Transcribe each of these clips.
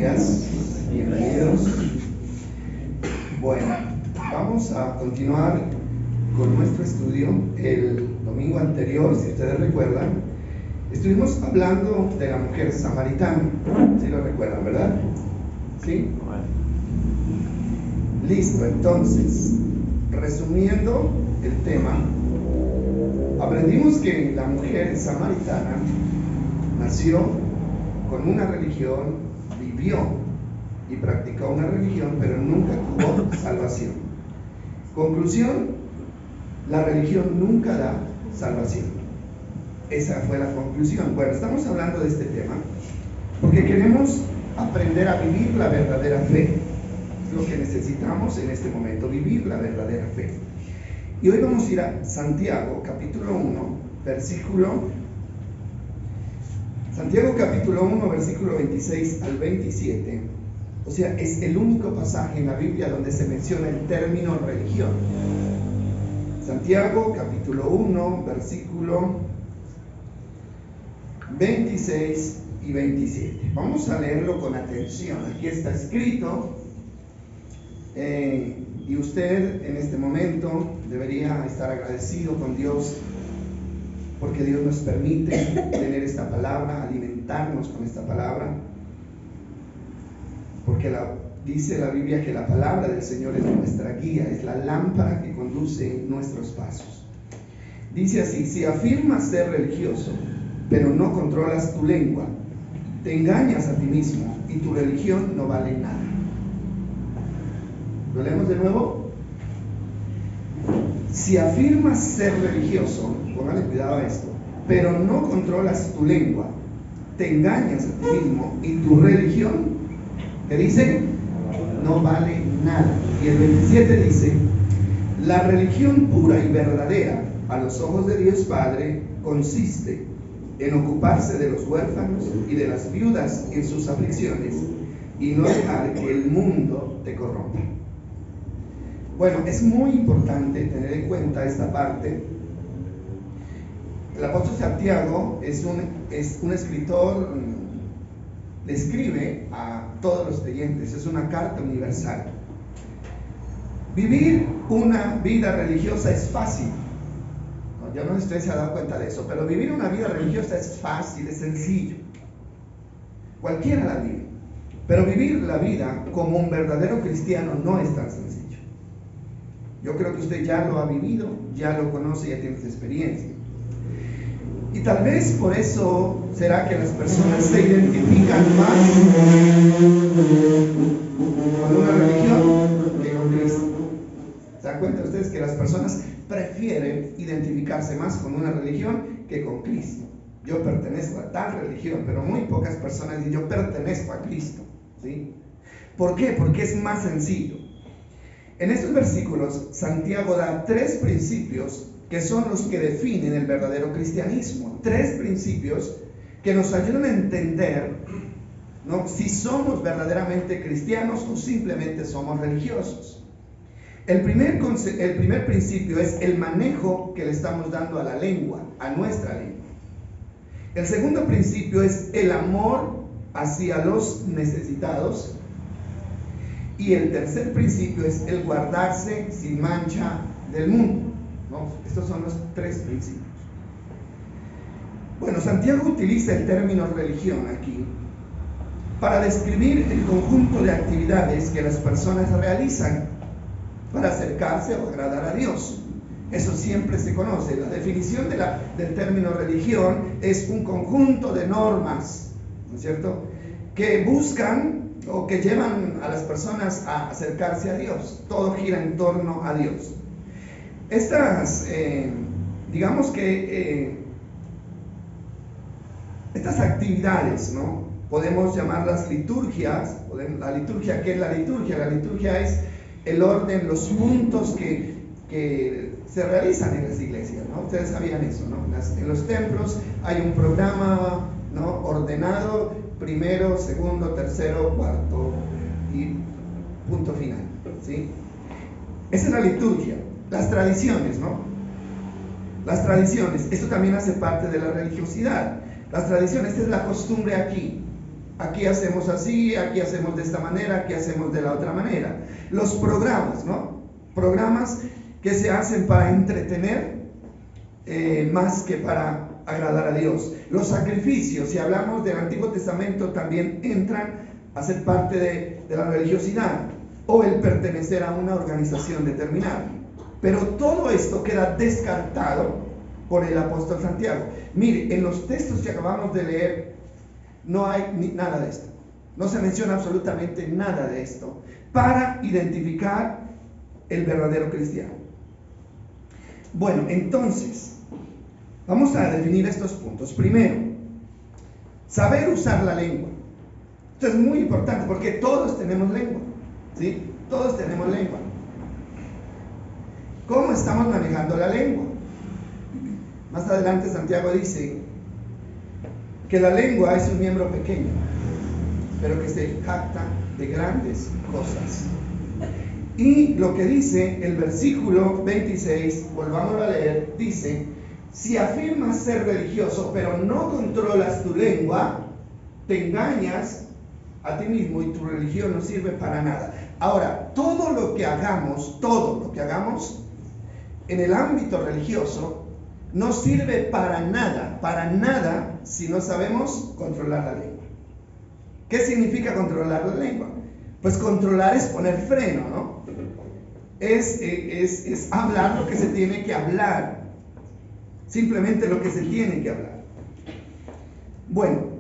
días, bienvenidos. Bueno, vamos a continuar con nuestro estudio. El domingo anterior, si ustedes recuerdan, estuvimos hablando de la mujer samaritana. ¿Sí lo recuerdan, verdad? ¿Sí? Listo, entonces, resumiendo el tema, aprendimos que la mujer samaritana nació con una religión, vivió y practicó una religión, pero nunca tuvo salvación. Conclusión, la religión nunca da salvación. Esa fue la conclusión. Bueno, estamos hablando de este tema porque queremos aprender a vivir la verdadera fe. Es lo que necesitamos en este momento, vivir la verdadera fe. Y hoy vamos a ir a Santiago, capítulo 1, versículo 26 al 27. O sea, es el único pasaje en la Biblia donde se menciona el término religión. Santiago, capítulo 1, versículo 26 y 27. Vamos a leerlo con atención. Aquí está escrito. Y usted en este momento debería estar agradecido con Dios porque Dios nos permite tener esta palabra, alimentarnos con esta palabra, porque dice la Biblia que la palabra del Señor es nuestra guía, es la lámpara que conduce nuestros pasos. Dice así: si afirmas ser religioso, pero no controlas tu lengua, te engañas a ti mismo y tu religión no vale nada. ¿Lo leemos de nuevo? Si afirmas ser religioso, póngale cuidado a esto, pero no controlas tu lengua, te engañas a ti mismo y tu religión, ¿qué dice? No vale nada. Y el 27 dice: la religión pura y verdadera a los ojos de Dios Padre consiste en ocuparse de los huérfanos y de las viudas en sus aflicciones y no dejar que el mundo te corrompa. Bueno, es muy importante tener en cuenta esta parte. El apóstol Santiago es un escritor, le escribe a todos los creyentes, es una carta universal. Vivir una vida religiosa es fácil. No, yo no sé si usted se ha dado cuenta de eso, pero vivir una vida religiosa es fácil, es sencillo. Cualquiera la vive. Pero vivir la vida como un verdadero cristiano no es tan sencillo. Yo creo que usted ya lo ha vivido, ya lo conoce, ya tiene esa experiencia. Y tal vez por eso será que las personas se identifican más con una religión que con Cristo. ¿Se dan cuenta ustedes que las personas prefieren identificarse más con una religión que con Cristo? Yo pertenezco a tal religión, pero muy pocas personas dicen yo pertenezco a Cristo, ¿sí? ¿Por qué? Porque es más sencillo. En estos versículos, Santiago da 3 principios que son los que definen el verdadero cristianismo. 3 principios que nos ayudan a entender, ¿no?, si somos verdaderamente cristianos o simplemente somos religiosos. El primer principio es el manejo que le estamos dando a la lengua, a nuestra lengua. El segundo principio es el amor hacia los necesitados. Y el tercer principio es el guardarse sin mancha del mundo, ¿no? Estos son los 3 principios. Bueno, Santiago utiliza el término religión aquí para describir el conjunto de actividades que las personas realizan para acercarse o agradar a Dios. Eso siempre se conoce. La definición del término religión es un conjunto de normas, ¿no es cierto?, que buscan o que llevan a las personas a acercarse a Dios. Todo gira en torno a Dios. Estas, digamos que estas actividades, ¿no?, podemos llamarlas liturgias. La liturgia, ¿qué es la liturgia? La liturgia es el orden, los puntos que se realizan en las iglesias, ¿no? Ustedes sabían eso, ¿no? En los templos hay un programa, ¿no?, ordenado: primero, segundo, tercero, cuarto y punto final, ¿sí? Esa es la liturgia. Las tradiciones, ¿no? Las tradiciones, esto también hace parte de la religiosidad. Las tradiciones, esta es la costumbre aquí. Aquí hacemos así, aquí hacemos de esta manera, aquí hacemos de la otra manera. Los programas, ¿no? Programas que se hacen para entretener más que para agradar a Dios. Los sacrificios, si hablamos del Antiguo Testamento, también entran a ser parte de la religiosidad o el pertenecer a una organización determinada. Pero todo esto queda descartado por el apóstol Santiago. Mire, en los textos que acabamos de leer no hay nada de esto. No se menciona absolutamente nada de esto para identificar el verdadero cristiano. Bueno, entonces, vamos a definir estos puntos. Primero, saber usar la lengua. Esto es muy importante porque todos tenemos lengua, ¿sí? Todos tenemos lengua. ¿Cómo estamos manejando la lengua? Más adelante Santiago dice que la lengua es un miembro pequeño, pero que se jacta de grandes cosas. Y lo que dice el versículo 26, volvámoslo a leer, dice: si afirmas ser religioso, pero no controlas tu lengua, te engañas a ti mismo y tu religión no sirve para nada. Ahora, todo lo que hagamos en el ámbito religioso no sirve para nada si no sabemos controlar la lengua. ¿Qué significa controlar la lengua? Pues controlar es poner freno, ¿no? Es hablar lo que se tiene que hablar. Simplemente lo que se tiene que hablar. Bueno,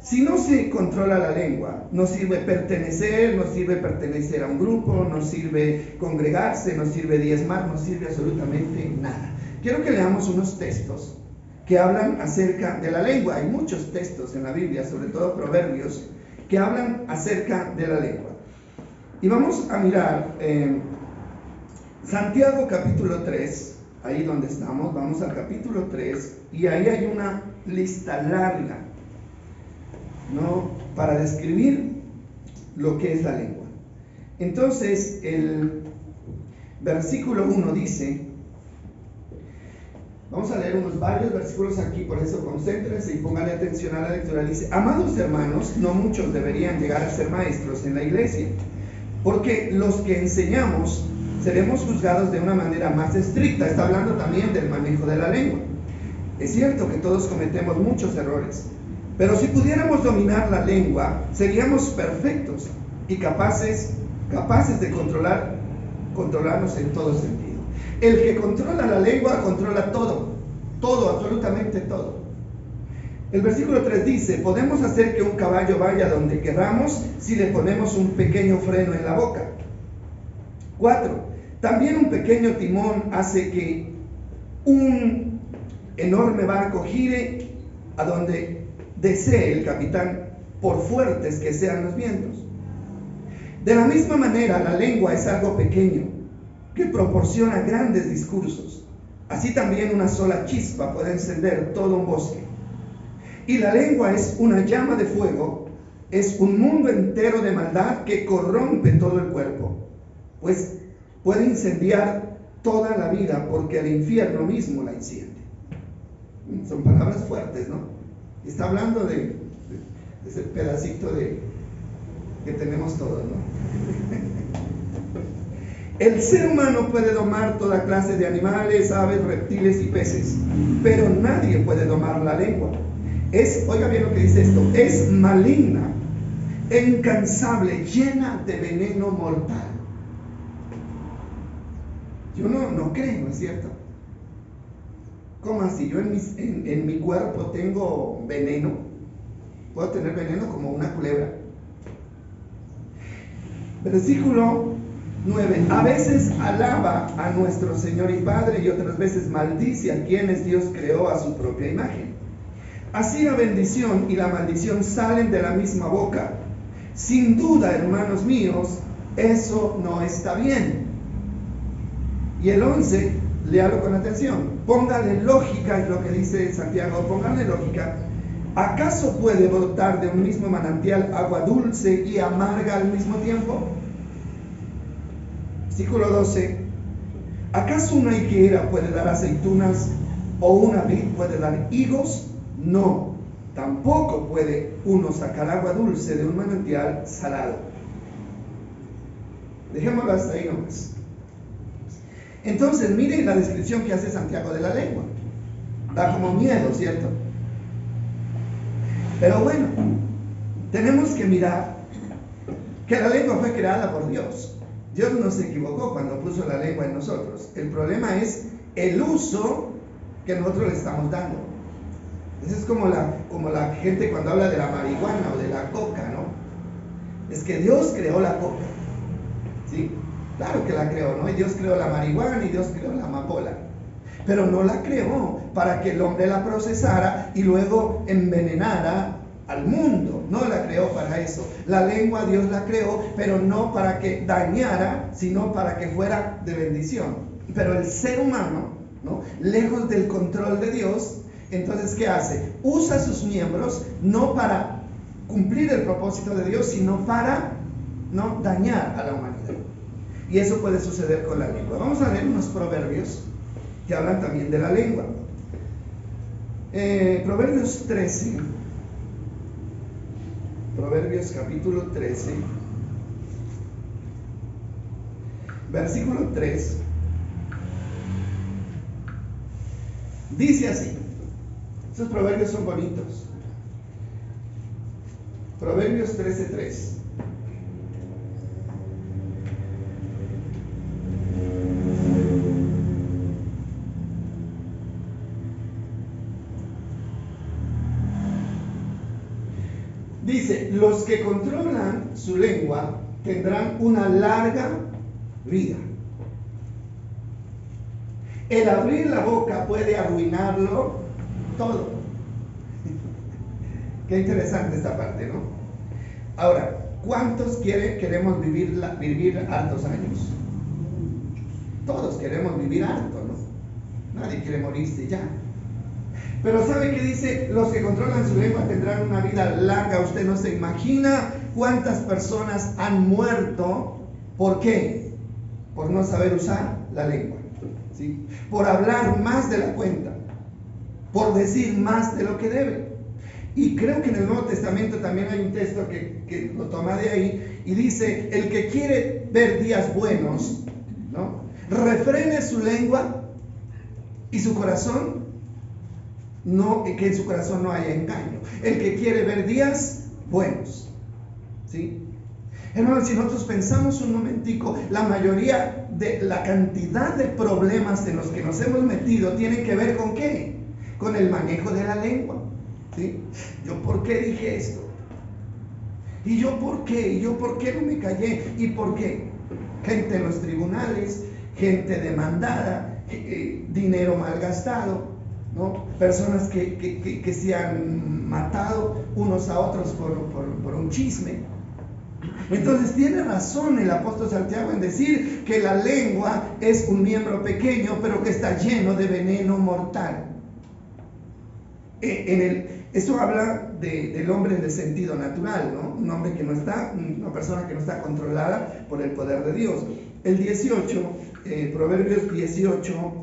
si no se controla la lengua, no sirve pertenecer, no sirve pertenecer a un grupo, no sirve congregarse, no sirve diezmar, no sirve absolutamente nada. Quiero que leamos unos textos que hablan acerca de la lengua. Hay muchos textos en la Biblia, sobre todo Proverbios, que hablan acerca de la lengua. Y vamos a mirar Santiago capítulo 3, ahí donde estamos, vamos al capítulo 3, y ahí hay una lista larga, ¿no?, para describir lo que es la lengua. Entonces, el versículo 1 dice, vamos a leer varios versículos aquí, por eso concéntrense y pónganle atención a la lectura. Dice: amados hermanos, no muchos deberían llegar a ser maestros en la iglesia, porque los que enseñamos seremos juzgados de una manera más estricta. Está hablando también del manejo de la lengua. Es cierto que todos cometemos muchos errores, pero si pudiéramos dominar la lengua, seríamos perfectos y capaces de controlarnos en todo sentido. El que controla la lengua controla todo, absolutamente todo. El versículo 3 dice: podemos hacer que un caballo vaya donde queramos si le ponemos un pequeño freno en la boca. 4. También un pequeño timón hace que un enorme barco gire a donde desee el capitán, por fuertes que sean los vientos. De la misma manera, la lengua es algo pequeño que proporciona grandes discursos. Así también una sola chispa puede encender todo un bosque. Y la lengua es una llama de fuego, es un mundo entero de maldad que corrompe todo el cuerpo, pues puede incendiar toda la vida, porque el infierno mismo la enciende. Son palabras fuertes, ¿no? Está hablando de ese pedacito que tenemos todos, ¿no? El ser humano puede domar toda clase de animales, aves, reptiles y peces, pero nadie puede domar la lengua. Oiga bien lo que dice esto: es maligna, incansable, llena de veneno mortal. Yo no creo, ¿es cierto? ¿Cómo así? Yo en mi cuerpo tengo veneno. Puedo tener veneno como una culebra. Versículo 9. A veces alaba a nuestro Señor y Padre y otras veces maldice a quienes Dios creó a su propia imagen. Así la bendición y la maldición salen de la misma boca. Sin duda, hermanos míos, eso no está bien. Y el 11, léalo con atención. Póngale lógica, es lo que dice Santiago, póngale lógica. ¿Acaso puede brotar de un mismo manantial agua dulce y amarga al mismo tiempo? Versículo 12. ¿Acaso una higuera puede dar aceitunas o una vid puede dar higos? No, tampoco puede uno sacar agua dulce de un manantial salado. Dejémoslo hasta ahí nomás. Entonces, miren la descripción que hace Santiago de la lengua. Da como miedo, ¿cierto? Pero bueno, tenemos que mirar que la lengua fue creada por Dios. Dios no se equivocó cuando puso la lengua en nosotros. El problema es el uso que nosotros le estamos dando. Eso es como la gente cuando habla de la marihuana o de la coca, ¿no? Es que Dios creó la coca, ¿sí? Claro que la creó, ¿no? Y Dios creó la marihuana y Dios creó la amapola. Pero no la creó para que el hombre la procesara y luego envenenara al mundo. No la creó para eso. La lengua Dios la creó, pero no para que dañara, sino para que fuera de bendición. Pero el ser humano, ¿no? Lejos del control de Dios, entonces ¿qué hace? Usa sus miembros no para cumplir el propósito de Dios, sino para no dañar a la humanidad. Y eso puede suceder con la lengua. Vamos a leer unos proverbios que hablan también de la lengua. Proverbios 13. Proverbios capítulo 13. Versículo 3. Dice así. Esos proverbios son bonitos. Proverbios 13:3. Dice, los que controlan su lengua tendrán una larga vida. El abrir la boca puede arruinarlo todo. Qué interesante esta parte, ¿no? Ahora, ¿cuántos queremos vivir hartos años? Todos queremos vivir harto, ¿no? Nadie quiere morirse ya. Pero ¿sabe qué dice? Los que controlan su lengua tendrán una vida larga. Usted no se imagina cuántas personas han muerto. ¿Por qué? Por no saber usar la lengua, ¿sí? Por hablar más de la cuenta, por decir más de lo que debe. Y creo que en el Nuevo Testamento también hay un texto que lo toma de ahí y dice, el que quiere ver días buenos, ¿no? Refrene su lengua y su corazón, no, que en su corazón no haya engaño. El que quiere ver días buenos, ¿sí? Hermanos, si nosotros pensamos un momentico, la mayoría de la cantidad de problemas en los que nos hemos metido tienen que ver ¿con qué? Con el manejo de la lengua, ¿sí? ¿Yo por qué dije esto? ¿Y yo por qué? ¿Y yo por qué no me callé? ¿Y por qué? Gente en los tribunales, gente demandada, dinero malgastado, ¿no? Personas que se han matado unos a otros por un chisme. Entonces tiene razón el apóstol Santiago en decir que la lengua es un miembro pequeño, pero que está lleno de veneno mortal. Esto habla del hombre en el sentido natural, ¿no? Un hombre que no está, una persona que no está controlada por el poder de Dios. El 18, Proverbios 18.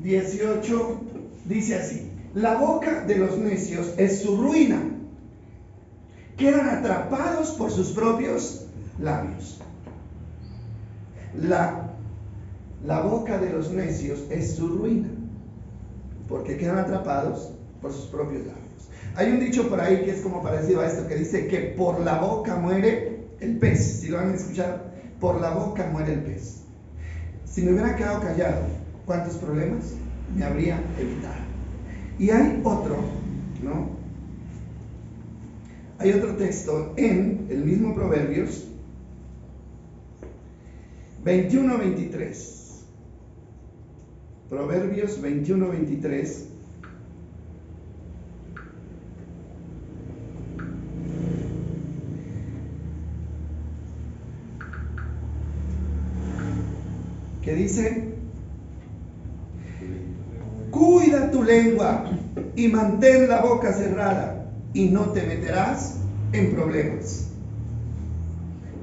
18 dice así: la boca de los necios es su ruina, quedan atrapados por sus propios labios. La boca de los necios es su ruina, porque quedan atrapados por sus propios labios. Hay un dicho por ahí que es como parecido a esto, que dice que por la boca muere el pez. Si lo han escuchado, por la boca muere el pez. Si me hubiera quedado callado, ¿cuántos problemas me habría evitado? Y hay otro, ¿no? Hay otro texto en el mismo Proverbios 21-23. Proverbios 21-23. Que dice: cuida tu lengua y mantén la boca cerrada, y no te meterás en problemas.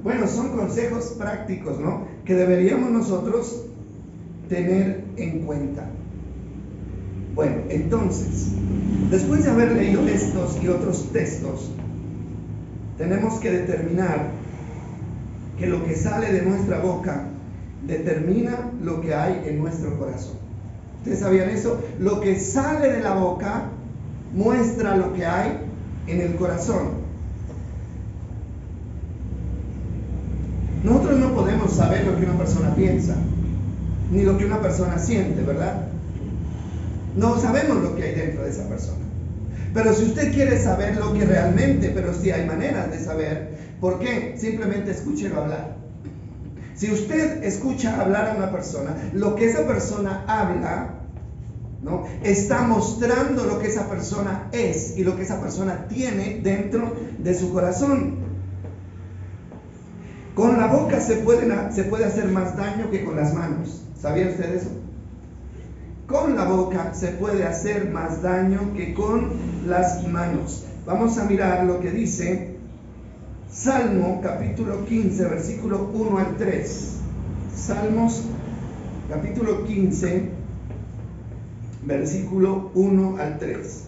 Bueno, son consejos prácticos, ¿no? Que deberíamos nosotros tener en cuenta. Bueno, entonces, después de haber leído estos y otros textos, tenemos que determinar que lo que sale de nuestra boca determina lo que hay en nuestro corazón. ¿Ustedes sabían eso? Lo que sale de la boca muestra lo que hay en el corazón. Nosotros no podemos saber lo que una persona piensa, ni lo que una persona siente, ¿verdad? No sabemos lo que hay dentro de esa persona. Pero si usted quiere saber lo que realmente, pero sí hay maneras de saber, ¿por qué? Simplemente escúchelo hablar. Si usted escucha hablar a una persona, lo que esa persona habla, ¿no?, está mostrando lo que esa persona es y lo que esa persona tiene dentro de su corazón. Con la boca se puede hacer más daño que con las manos. ¿Sabía usted eso? Con la boca se puede hacer más daño que con las manos. Vamos a mirar lo que dice Salmo capítulo 15, versículo 1 al 3. Salmos capítulo 15, versículo 1 al 3.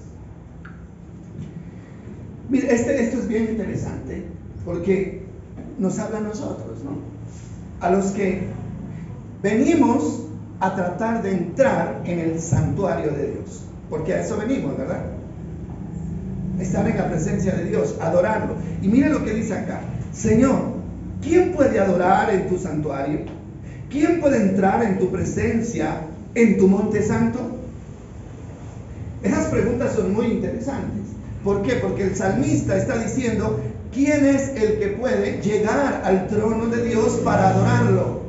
Mire, esto es bien interesante porque nos habla a nosotros, ¿no? A los que venimos a tratar de entrar en el santuario de Dios, porque a eso venimos, ¿verdad? Estar en la presencia de Dios, adorarlo. Y mire lo que dice acá: Señor, ¿quién puede adorar en tu santuario? ¿Quién puede entrar en tu presencia, en tu monte santo? Esas preguntas son muy interesantes. ¿Por qué? Porque el salmista está diciendo: ¿quién es el que puede llegar al trono de Dios para adorarlo?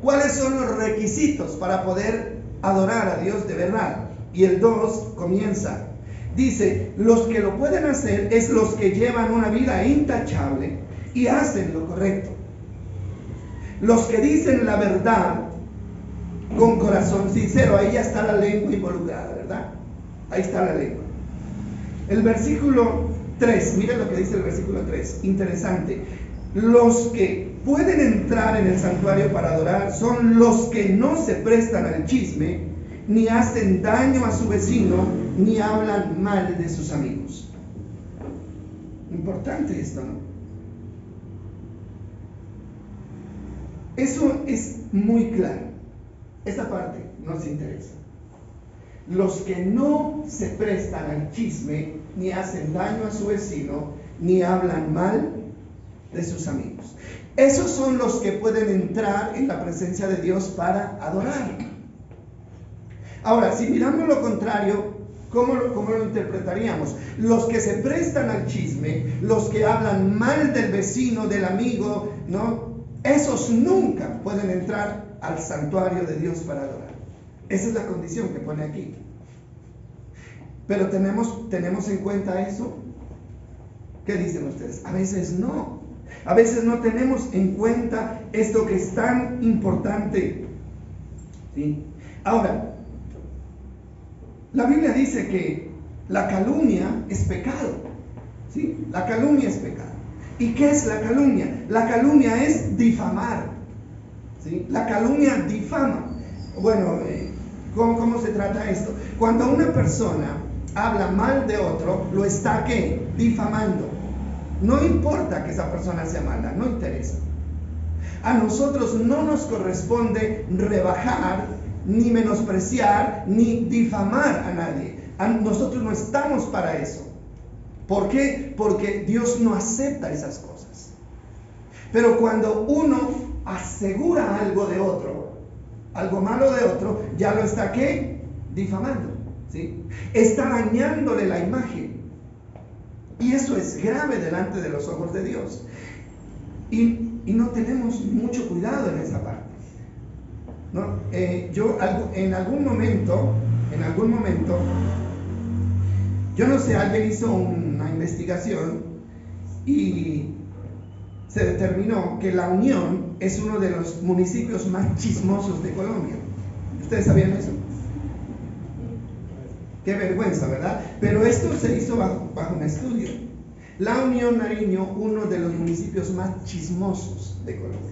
¿Cuáles son los requisitos para poder adorar a Dios de verdad? Y el 2 comienza. Dice: los que lo pueden hacer es los que llevan una vida intachable y hacen lo correcto. Los que dicen la verdad con corazón sincero. Ahí ya está la lengua involucrada, ¿verdad? Ahí está la lengua. El versículo 3, miren lo que dice el versículo 3, interesante. Los que pueden entrar en el santuario para adorar son los que no se prestan al chisme, ni hacen daño a su vecino, ni hablan mal de sus amigos. Importante esto, ¿no? Eso es muy claro. Esta parte nos interesa. Los que no se prestan al chisme, ni hacen daño a su vecino, ni hablan mal de sus amigos. Esos son los que pueden entrar en la presencia de Dios para adorar. Ahora, si miramos lo contrario, ¿cómo lo interpretaríamos? Los que se prestan al chisme, los que hablan mal del vecino, del amigo, ¿no? Esos nunca pueden entrar al santuario de Dios para adorar. Esa es la condición que pone aquí. Pero ¿tenemos en cuenta eso? ¿Qué dicen ustedes? A veces no. A veces no tenemos en cuenta esto que es tan importante. ¿Sí? Ahora, la Biblia dice que la calumnia es pecado. ¿Sí? La calumnia es pecado. ¿Y qué es la calumnia? La calumnia es difamar. ¿Sí? La calumnia difama. Bueno, ¿cómo se trata esto? Cuando una persona habla mal de otro, lo está ¿qué? Difamando. No importa que esa persona sea mala, no interesa. A nosotros no nos corresponde rebajar, ni menospreciar, ni difamar a nadie. Nosotros no estamos para eso. ¿Por qué? Porque Dios no acepta esas cosas. Pero cuando uno asegura algo de otro, algo malo de otro, ya lo está ¿qué? Difamando. ¿Sí? Está dañándole la imagen. Y eso es grave delante de los ojos de Dios. Y no tenemos mucho cuidado en esa parte, ¿no? Yo en algún momento, yo no sé, alguien hizo una investigación y se determinó que La Unión es uno de los municipios más chismosos de Colombia. ¿Ustedes sabían eso? Qué vergüenza, ¿verdad? Pero esto se hizo bajo un estudio. La Unión Nariño, uno de los municipios más chismosos de Colombia.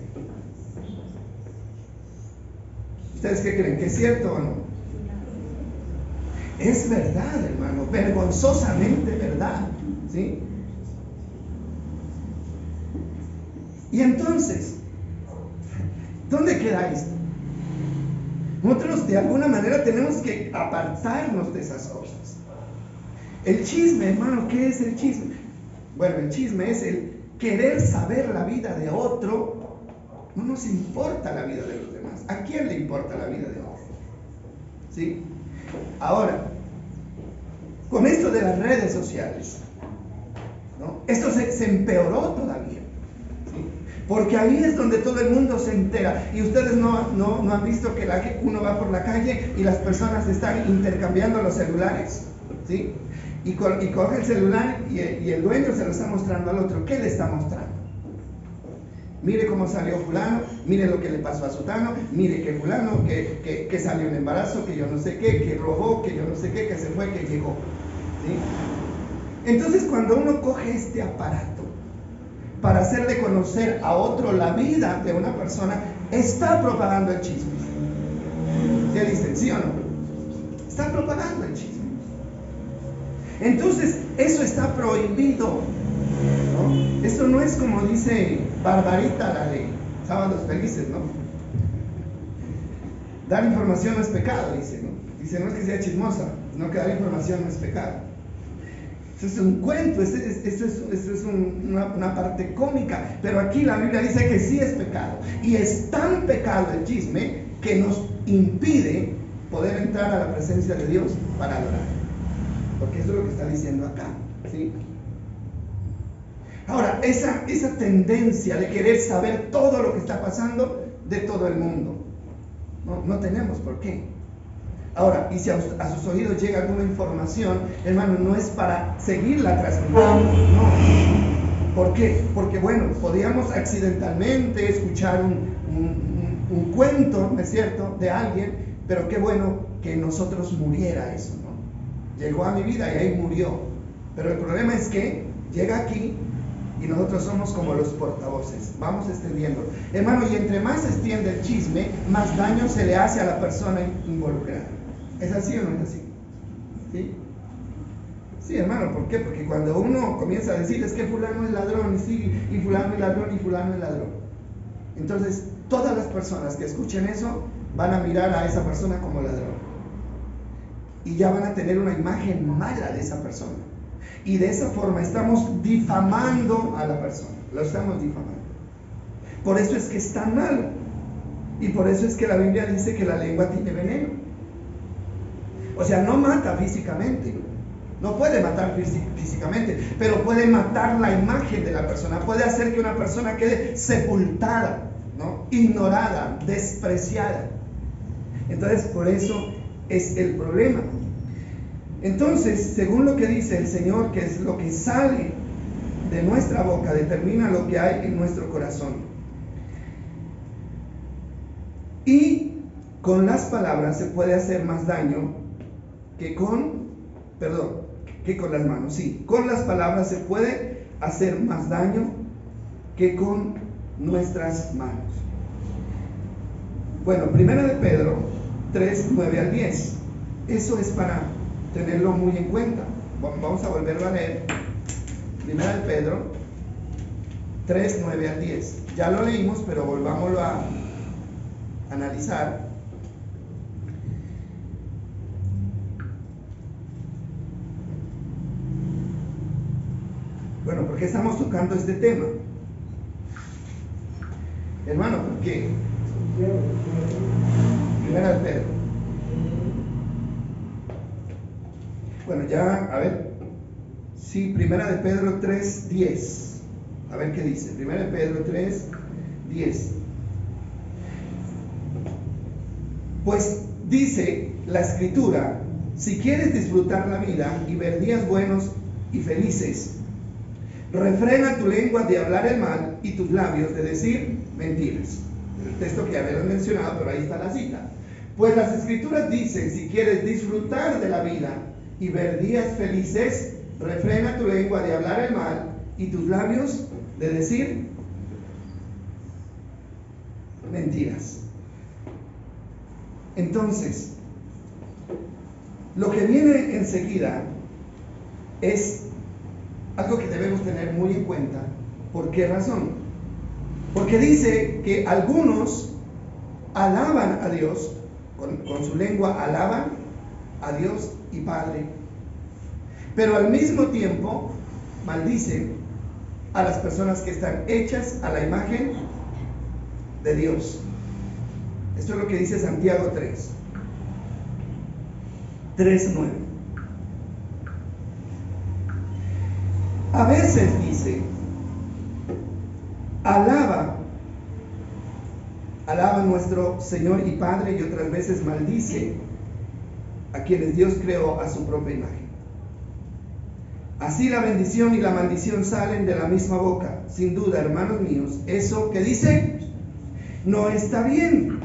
¿Ustedes qué creen? ¿Que es cierto o no? Es verdad, hermano, vergonzosamente verdad, ¿sí? Y entonces, ¿dónde queda esto? Nosotros de alguna manera tenemos que apartarnos de esas cosas. El chisme, hermano, ¿qué es el chisme? Bueno, el chisme es el querer saber la vida de otro. No nos importa la vida de los demás. ¿A quién le importa la vida de otro? ¿Sí? Ahora, con esto de las redes sociales, ¿no? Esto se empeoró todavía. Porque ahí es donde todo el mundo se entera. Y ustedes no han visto que uno va por la calle y las personas están intercambiando los celulares, ¿sí? Y coge el celular y el dueño se lo está mostrando al otro. ¿Qué le está mostrando? Mire cómo salió fulano, mire lo que le pasó a sutano, mire que fulano, que salió en embarazo, que yo no sé qué, que robó, que yo no sé qué, que se fue, que llegó, ¿sí? Entonces cuando uno coge este aparato para hacerle conocer a otro la vida de una persona, está propagando el chisme. ¿Qué dicen? ¿Sí o no? Está propagando el chisme. Entonces, eso está prohibido, ¿no? Eso no es como dice Barbarita, la de Sábados Felices, ¿no? Dar información no es pecado, dice, ¿no? Dice, no es que sea chismosa, sino que dar información no es pecado. Esto es un cuento, esto es una parte cómica, pero aquí la Biblia dice que sí es pecado. Y es tan pecado el chisme que nos impide poder entrar a la presencia de Dios para adorar. Porque eso es lo que está diciendo acá, ¿sí? Ahora, esa tendencia de querer saber todo lo que está pasando de todo el mundo, no tenemos por qué. Ahora, y si a sus oídos llega alguna información, hermano, no es para seguirla transmitiendo, no. ¿Por qué? Porque, bueno, podíamos accidentalmente escuchar un cuento, ¿no es cierto?, de alguien, pero qué bueno que nosotros muriera eso, ¿no? Llegó a mi vida y ahí murió. Pero el problema es que llega aquí y nosotros somos como los portavoces, vamos extendiendo. Hermano, y entre más se extiende el chisme, más daño se le hace a la persona involucrada. ¿Es así o no es así? ¿Sí? Sí, hermano, ¿por qué? Porque cuando uno comienza a decir, es que fulano es ladrón, y sí, y fulano es ladrón, y fulano es ladrón. Entonces, todas las personas que escuchen eso, van a mirar a esa persona como ladrón. Y ya van a tener una imagen mala de esa persona. Y de esa forma estamos difamando a la persona. Lo estamos difamando. Por eso es que es tan malo. Y por eso es que la Biblia dice que la lengua tiene veneno. O sea, no mata físicamente. No puede matar físicamente, pero puede matar la imagen de la persona. Puede hacer que una persona quede sepultada, ¿no? Ignorada, despreciada. Entonces, por eso es el problema. Entonces, según lo que dice el Señor, que es lo que sale de nuestra boca, determina lo que hay en nuestro corazón. Y con las palabras se puede hacer más daño que con las manos. Sí, con las palabras se puede hacer más daño que con nuestras manos. Bueno, 1 de Pedro 3, 9 al 10. Eso es para tenerlo muy en cuenta. Vamos a volverlo a leer. 1 de Pedro 3, 9 al 10. Ya lo leímos, pero volvámoslo a analizar. Bueno, ¿por qué estamos tocando este tema? Hermano, ¿por qué? 1 de Pedro. Bueno, ya, a ver. Sí, 1 de Pedro 3, 10. A ver qué dice. 1 de Pedro 3, 10. Pues dice la Escritura, si quieres disfrutar la vida y ver días buenos y felices, refrena tu lengua de hablar el mal y tus labios de decir mentiras. El texto que ya habíamos mencionado, pero ahí está la cita. Pues las Escrituras dicen, si quieres disfrutar de la vida y ver días felices, refrena tu lengua de hablar el mal y tus labios de decir mentiras. Entonces, lo que viene enseguida es algo que debemos tener muy en cuenta. ¿Por qué razón? Porque dice que algunos alaban a Dios, con su lengua alaban a Dios y Padre, pero al mismo tiempo maldicen a las personas que están hechas a la imagen de Dios. Esto es lo que dice Santiago 3:9. A veces dice, alaba a nuestro Señor y Padre, y otras veces maldice a quienes Dios creó a su propia imagen. Así la bendición y la maldición salen de la misma boca. Sin duda, hermanos míos, eso que dice no está bien.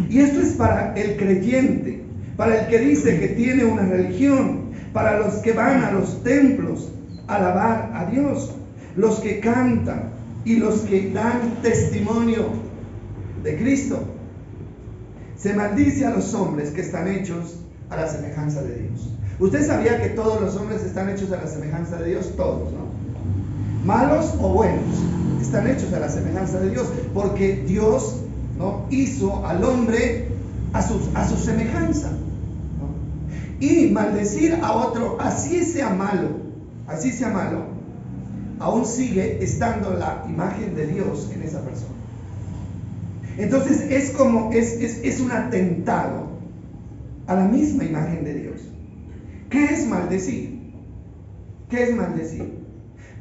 Y esto es para el creyente, para el que dice que tiene una religión, para los que van a los templos a alabar a Dios, los que cantan y los que dan testimonio de Cristo. Se maldice a los hombres que están hechos a la semejanza de Dios. Usted sabía que todos los hombres están hechos a la semejanza de Dios, todos, ¿no? Malos o buenos, están hechos a la semejanza de Dios, porque Dios, ¿no?, hizo al hombre a su semejanza, ¿no? Y maldecir a otro, así sea malo, aún sigue estando la imagen de Dios en esa persona. Entonces es como, es un atentado a la misma imagen de Dios. ¿Qué es maldecir? ¿Qué es maldecir?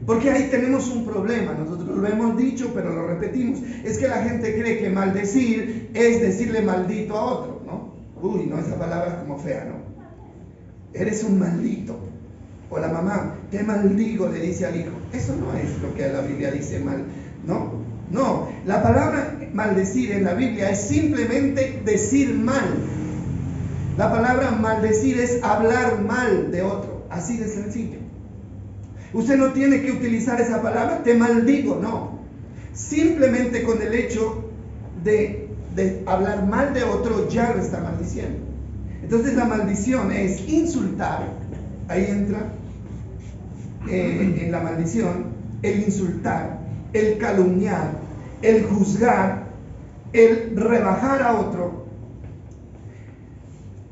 Porque ahí tenemos un problema, nosotros lo hemos dicho, pero lo repetimos. Es que la gente cree que maldecir es decirle maldito a otro, ¿no? Uy, no, esa palabra es como fea, ¿no? Eres un maldito. O la mamá, te maldigo, le dice al hijo. Eso no es lo que la Biblia dice mal, ¿no? No, la palabra maldecir en la Biblia es simplemente decir mal. La palabra maldecir es hablar mal de otro, así de sencillo. Usted no tiene que utilizar esa palabra, te maldigo, no. Simplemente con el hecho de hablar mal de otro ya lo está maldiciendo. Entonces la maldición es insultar. Ahí entra en la maldición el insultar, el calumniar, el juzgar, el rebajar a otro,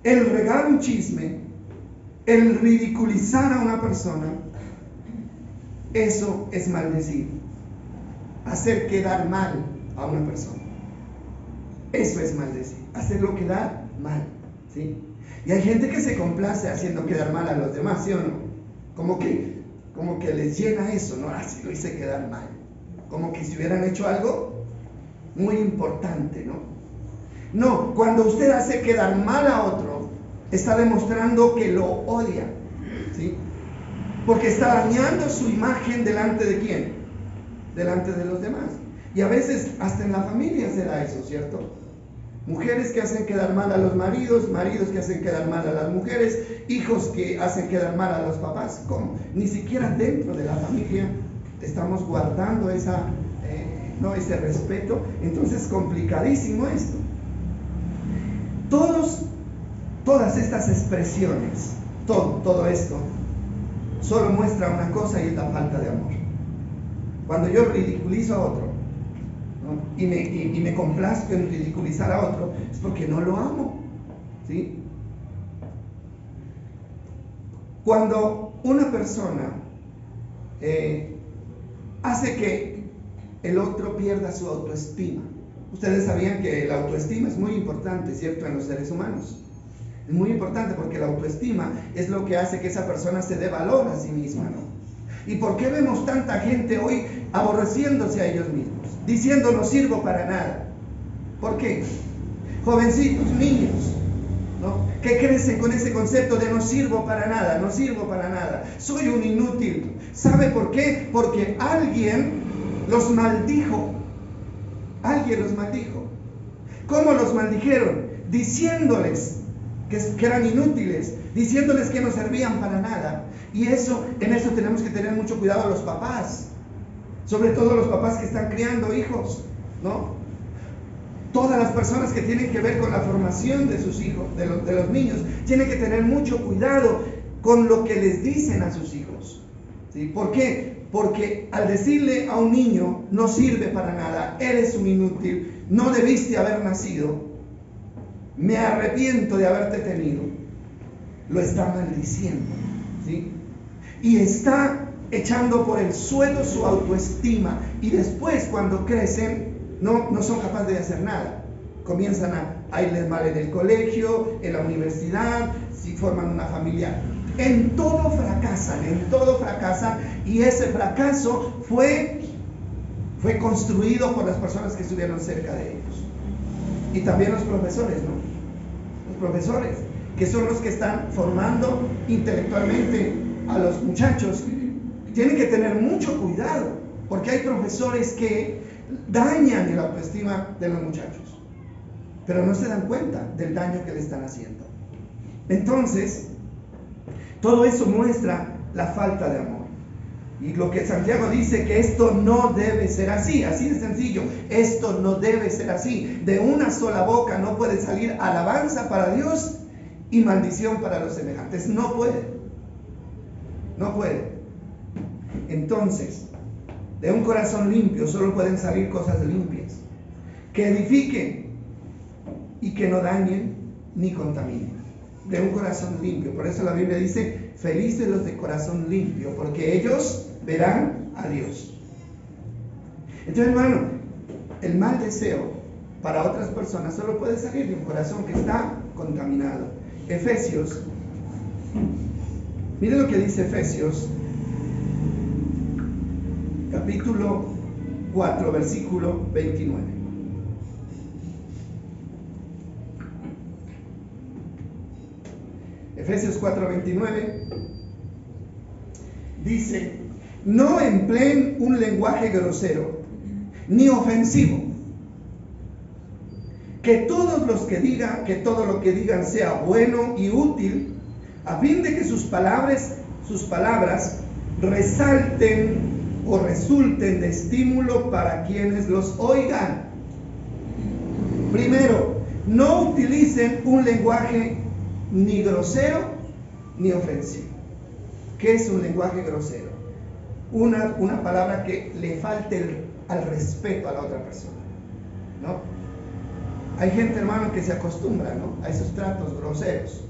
el regar un chisme, el ridiculizar a una persona. Eso es maldecir, hacer quedar mal a una persona. Eso es maldecir, hacerlo quedar mal, ¿sí? Y hay gente que se complace haciendo quedar mal a los demás, ¿sí o no? Como que les llena eso, ¿no? Así lo hice quedar mal. Como que si hubieran hecho algo muy importante, ¿no? No, cuando usted hace quedar mal a otro, está demostrando que lo odia, ¿sí? Porque está dañando su imagen delante de ¿quién? Delante de los demás. Y a veces hasta en la familia se da eso, ¿cierto? Mujeres que hacen quedar mal a los maridos, maridos que hacen quedar mal a las mujeres, hijos que hacen quedar mal a los papás. ¿Cómo? Ni siquiera dentro de la familia estamos guardando ese respeto. Entonces, complicadísimo esto. Todas estas expresiones, todo esto, solo muestra una cosa, y es la falta de amor. Cuando yo ridiculizo a otro, ¿no?, y me complazco en ridiculizar a otro, es porque no lo amo, ¿sí? Cuando una persona hace que el otro pierda su autoestima. Ustedes sabían que la autoestima es muy importante, ¿cierto?, en los seres humanos. Es muy importante porque la autoestima es lo que hace que esa persona se dé valor a sí misma, ¿no? ¿Y por qué vemos tanta gente hoy aborreciéndose a ellos mismos? Diciendo no sirvo para nada. ¿Por qué? Jovencitos, niños, ¿no?, que crecen con ese concepto de no sirvo para nada, no sirvo para nada, soy un inútil. ¿Sabe por qué? Porque alguien los maldijo. Alguien los maldijo. ¿Cómo los maldijeron? Diciéndoles que eran inútiles, diciéndoles que no servían para nada. Y en eso tenemos que tener mucho cuidado los papás, sobre todo los papás que están criando hijos, ¿no? Todas las personas que tienen que ver con la formación de sus hijos, de los niños, tienen que tener mucho cuidado con lo que les dicen a sus hijos, ¿sí? ¿Por qué? Porque al decirle a un niño, no sirve para nada, eres un inútil, no debiste haber nacido, me arrepiento de haberte tenido, lo está maldiciendo, ¿sí? Y está echando por el suelo su autoestima, y después cuando crecen no son capaces de hacer nada. Comienzan a irles mal en el colegio, en la universidad, si forman una familia. En todo fracasan, y ese fracaso fue construido por las personas que estuvieron cerca de ellos. Y también los profesores, ¿no? Los profesores, que son los que están formando intelectualmente a los muchachos, tienen que tener mucho cuidado, porque hay profesores que dañan el autoestima de los muchachos, pero no se dan cuenta del daño que le están haciendo. Entonces, todo eso muestra la falta de amor. Y lo que Santiago dice, que esto no debe ser así de sencillo, esto no debe ser así. De una sola boca no puede salir alabanza para Dios y maldición para los semejantes. No puede. Entonces, de un corazón limpio solo pueden salir cosas limpias, que edifiquen y que no dañen ni contaminen. De un corazón limpio. Por eso la Biblia dice, felices los de corazón limpio, porque ellos verán a Dios. Entonces, hermano, el mal deseo para otras personas solo puede salir de un corazón que está contaminado. Efesios, miren lo que dice Efesios, capítulo 4, versículo 29. Efesios 4:29 dice, no empleen un lenguaje grosero ni ofensivo, que todo lo que digan sea bueno y útil, a fin de que sus palabras resalten o resulten de estímulo para quienes los oigan. Primero, no utilicen un lenguaje ni grosero ni ofensivo. ¿Qué es un lenguaje grosero? Una palabra que le falte al respeto a la otra persona, ¿no? Hay gente, hermano, que se acostumbra, ¿no?, a esos tratos groseros.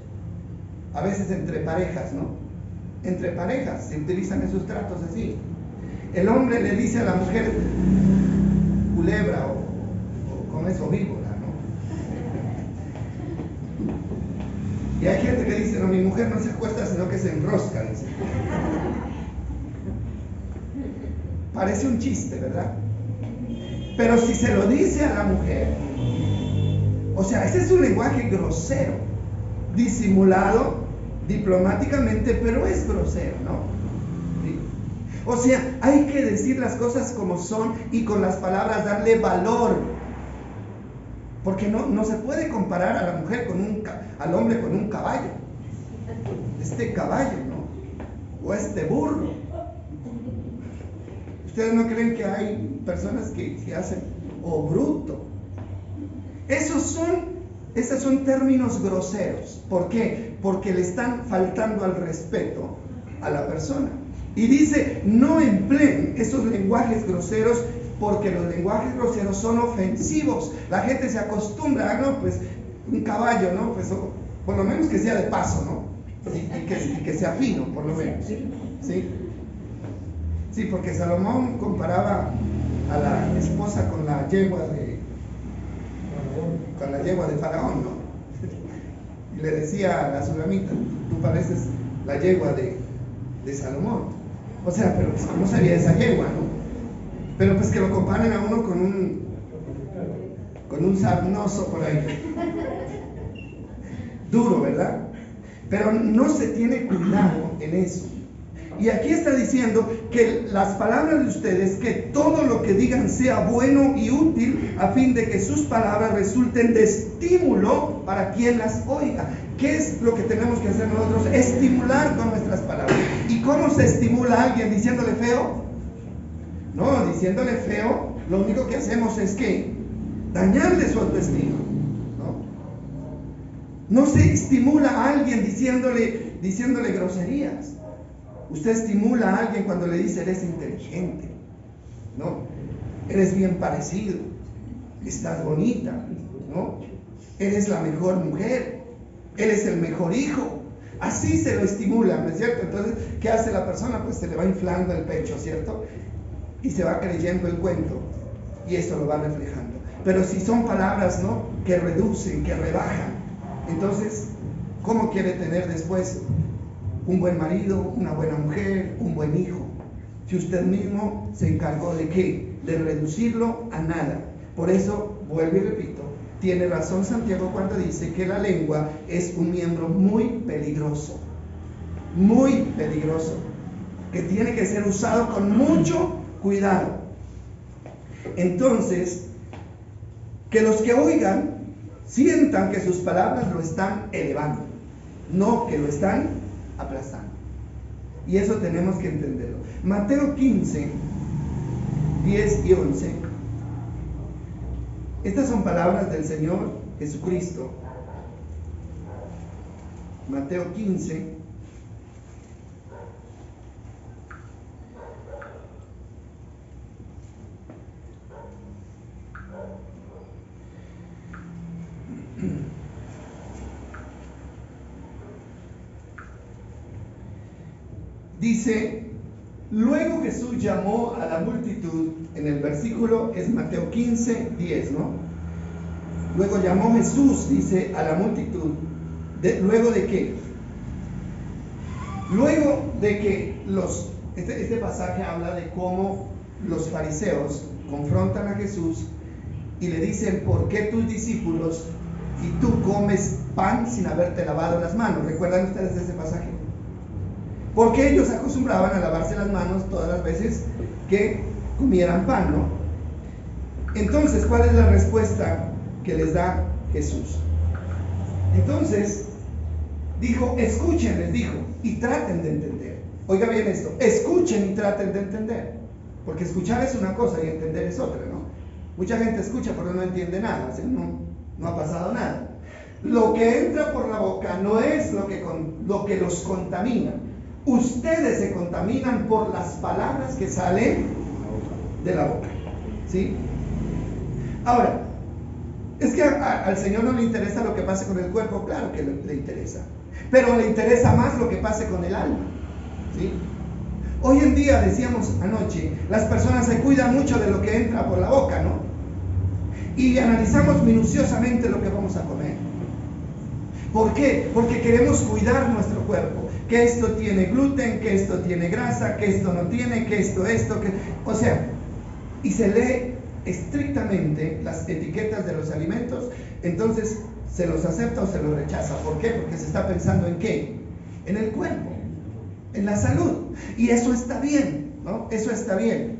A veces entre parejas, ¿no? Entre parejas se utilizan esos tratos así. El hombre le dice a la mujer culebra o con eso víbora, ¿no? Y hay gente que dice, no, mi mujer no se acuesta sino que se enrosca, dice. Parece un chiste, ¿verdad? Pero si se lo dice a la mujer, o sea, ese es un lenguaje grosero, disimulado diplomáticamente, pero es grosero, ¿no? ¿Sí? O sea, hay que decir las cosas como son y con las palabras darle valor, porque no se puede comparar a la mujer al hombre con un caballo. Este caballo, ¿no? O este burro. ¿Ustedes no creen que hay personas que hacen o bruto? Esos son términos groseros. ¿Por qué? Porque le están faltando al respeto a la persona. Y dice, no empleen esos lenguajes groseros, porque los lenguajes groseros son ofensivos. La gente se acostumbra, ¿no? Pues un caballo, ¿no? Pues por lo menos que sea de paso, ¿no? Y que sea fino, por lo menos. ¿Sí? Sí, porque Salomón comparaba a la esposa con la yegua de Faraón, ¿no? Y le decía a la sulamita, tú pareces la yegua de Salomón. O sea, pero pues ¿cómo sería esa yegua, no? Pero pues que lo comparen a uno con un sarnoso por ahí. Duro, ¿verdad? Pero no se tiene cuidado en eso. Y aquí está diciendo que las palabras de ustedes, que todo lo que digan sea bueno y útil, a fin de que sus palabras resulten de estímulo para quien las oiga. ¿Qué es lo que tenemos que hacer nosotros? Estimular con nuestras palabras. ¿Y cómo se estimula a alguien? ¿Diciéndole feo? No, diciéndole feo, lo único que hacemos es que dañarle su autoestima. No se estimula a alguien diciéndole groserías. Usted estimula a alguien cuando le dice: eres inteligente, ¿no? Eres bien parecido, estás bonita, ¿no? Eres la mejor mujer, eres el mejor hijo. Así se lo estimula, ¿no es cierto? Entonces, ¿qué hace la persona? Pues se le va inflando el pecho, ¿cierto? Y se va creyendo el cuento, y eso lo va reflejando. Pero si son palabras, ¿no?, que reducen, que rebajan, entonces, ¿cómo quiere tener después un buen marido, una buena mujer, un buen hijo? Si usted mismo se encargó de ¿qué? De reducirlo a nada. Por eso, vuelvo y repito, tiene razón Santiago cuando dice que la lengua es un miembro muy peligroso, que tiene que ser usado con mucho cuidado. Entonces, que los que oigan sientan que sus palabras lo están elevando, no que lo están aplastando. Y eso tenemos que entenderlo. Mateo 15, 10 y 11. Estas son palabras del Señor Jesucristo. Mateo 15. Dice: luego Jesús llamó a la multitud, en el versículo es Mateo 15, 10, ¿no? Luego llamó Jesús, dice, a la multitud, ¿luego de qué? Luego de que este pasaje habla de cómo los fariseos confrontan a Jesús y le dicen: ¿por qué tus discípulos y tú comes pan sin haberte lavado las manos? ¿Recuerdan ustedes ese pasaje? Porque ellos acostumbraban a lavarse las manos todas las veces que comieran pan, ¿no? Entonces, ¿cuál es la respuesta que les da Jesús? Entonces, dijo: escuchen, les dijo, y traten de entender. Oiga bien esto: escuchen y traten de entender. Porque escuchar es una cosa y entender es otra, ¿no? Mucha gente escucha pero no entiende nada, o sea, no ha pasado nada. Lo que entra por la boca no es lo que los contamina. Ustedes se contaminan por las palabras que salen de la boca, ¿sí? Ahora, es que al Señor no le interesa lo que pase con el cuerpo. Claro que le interesa, pero le interesa más lo que pase con el alma, ¿sí? Hoy en día, decíamos anoche, las personas se cuidan mucho de lo que entra por la boca, ¿no? Y analizamos minuciosamente lo que vamos a comer. ¿Por qué? Porque queremos cuidar nuestro cuerpo. Que esto tiene gluten, que esto tiene grasa, que esto no tiene, que esto, que... O sea, y se lee estrictamente las etiquetas de los alimentos, entonces se los acepta o se los rechaza. ¿Por qué? Porque se está pensando en ¿qué? En el cuerpo, en la salud. Y eso está bien, ¿no? Eso está bien.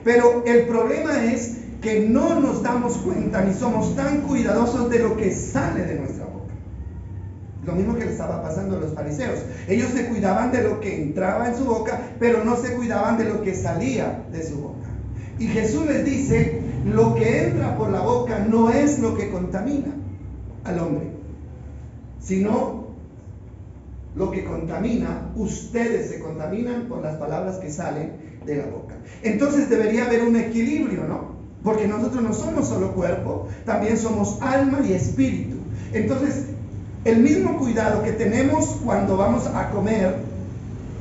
Pero el problema es que no nos damos cuenta ni somos tan cuidadosos de lo que sale de nuestra boca. Lo mismo que le estaba pasando a los fariseos. Ellos se cuidaban de lo que entraba en su boca, pero no se cuidaban de lo que salía de su boca. Y Jesús les dice: lo que entra por la boca no es lo que contamina al hombre, sino lo que contamina. Ustedes se contaminan por las palabras que salen de la boca. Entonces debería haber un equilibrio, ¿no? Porque nosotros no somos solo cuerpo, también somos alma y espíritu. Entonces, el mismo cuidado que tenemos cuando vamos a comer,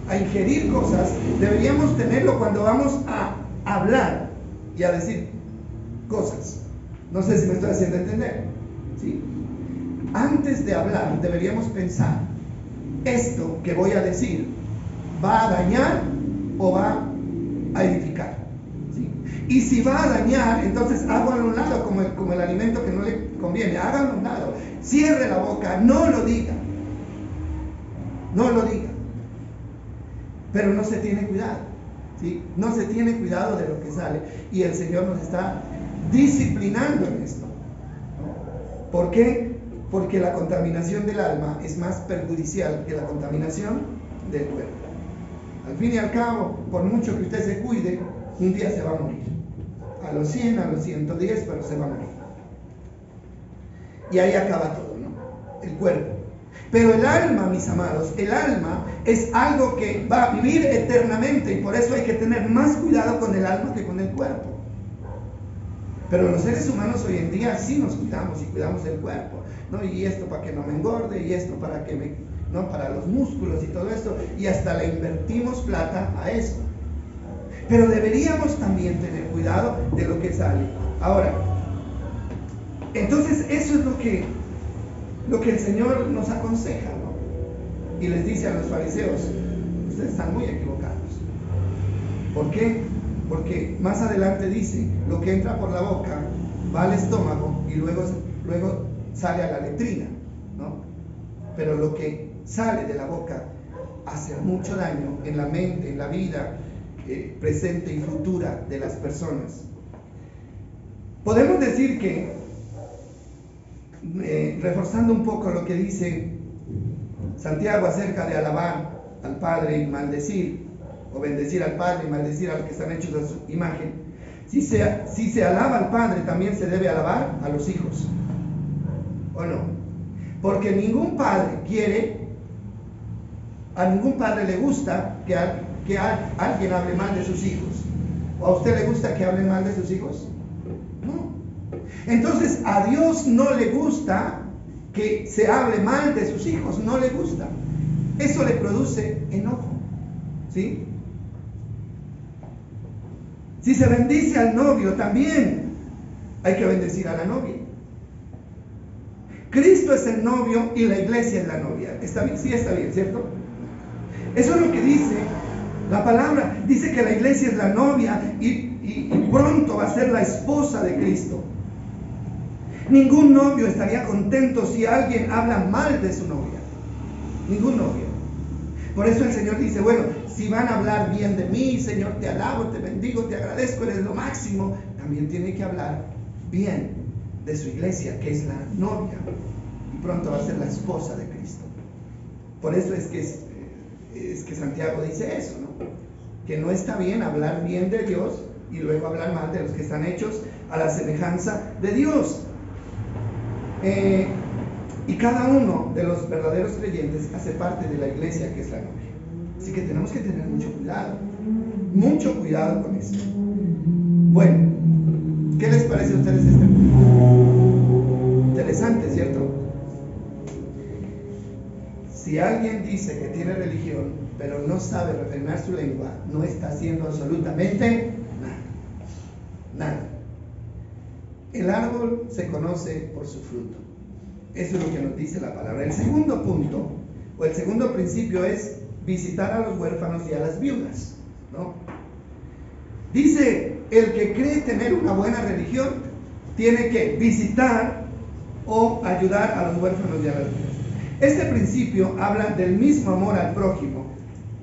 a ingerir cosas, deberíamos tenerlo cuando vamos a hablar y a decir cosas. No sé si me estoy haciendo entender, ¿sí? Antes de hablar deberíamos pensar: ¿esto que voy a decir va a dañar o va a edificar? ¿Sí? Y si va a dañar, entonces hágalo a un lado, como el alimento que no le conviene. Hágalo a un lado, cierre la boca, no lo diga. pero no se tiene cuidado, ¿sí? No se tiene cuidado de lo que sale, y el Señor nos está disciplinando en esto, ¿no? ¿Por qué? Porque la contaminación del alma es más perjudicial que la contaminación del cuerpo. Al fin y al cabo, por mucho que usted se cuide, un día se va a morir. A los 100, a los 110, pero se va a morir. Y ahí acaba todo, ¿no? El cuerpo. Pero el alma, mis amados, el alma es algo que va a vivir eternamente, y por eso hay que tener más cuidado con el alma que con el cuerpo. Pero los seres humanos hoy en día sí nos cuidamos y cuidamos el cuerpo, ¿no? Y esto para que no me engorde, y esto para que ¿no? Para los músculos y todo esto, y hasta le invertimos plata a eso. Pero deberíamos también tener cuidado de lo que sale. Ahora, entonces eso es lo que el Señor nos aconseja, ¿no? Y les dice a los fariseos: ustedes están muy equivocados. ¿Por qué? Porque más adelante dice: lo que entra por la boca va al estómago y luego sale a la letrina, ¿no? Pero lo que sale de la boca hace mucho daño en la mente, en la vida presente y futura de las personas. Podemos decir que, reforzando un poco lo que dice Santiago acerca de alabar al Padre y maldecir, o bendecir al Padre y maldecir a los que están hechos a su imagen, si se alaba al Padre, también se debe alabar a los hijos, ¿o no? Porque ningún padre a ningún padre le gusta que alguien hable mal de sus hijos. ¿O a usted le gusta que hablen mal de sus hijos? No. Entonces a Dios no le gusta que se hable mal de sus hijos, no le gusta. Eso le produce enojo, ¿sí? Si se bendice al novio, también hay que bendecir a la novia. Cristo es el novio y la iglesia es la novia. ¿Está bien? Sí, está bien, ¿cierto? Eso es lo que dice la palabra. Dice que la iglesia es la novia y pronto va a ser la esposa de Cristo. Ningún novio estaría contento si alguien habla mal de su novia. Ningún novio. Por eso el Señor dice: bueno, si van a hablar bien de mí, Señor, te alabo, te bendigo, te agradezco, eres lo máximo, también tiene que hablar bien de su iglesia, que es la novia, y pronto va a ser la esposa de Cristo. Por eso es que Santiago dice eso, ¿no? Que no está bien hablar bien de Dios y luego hablar mal de los que están hechos a la semejanza de Dios. Y cada uno de los verdaderos creyentes hace parte de la iglesia, que es la novia. Así que tenemos que tener mucho cuidado con esto. Bueno, ¿qué les parece a ustedes este punto? Interesante, ¿cierto? Si alguien dice que tiene religión, pero no sabe refrenar su lengua, no está haciendo absolutamente nada. El árbol se conoce por su fruto. Eso es lo que nos dice la palabra. El segundo punto, o el segundo principio, es visitar a los huérfanos y a las viudas, ¿no? Dice: el que cree tener una buena religión tiene que visitar o ayudar a los huérfanos y a las viudas. Este principio habla del mismo amor al prójimo,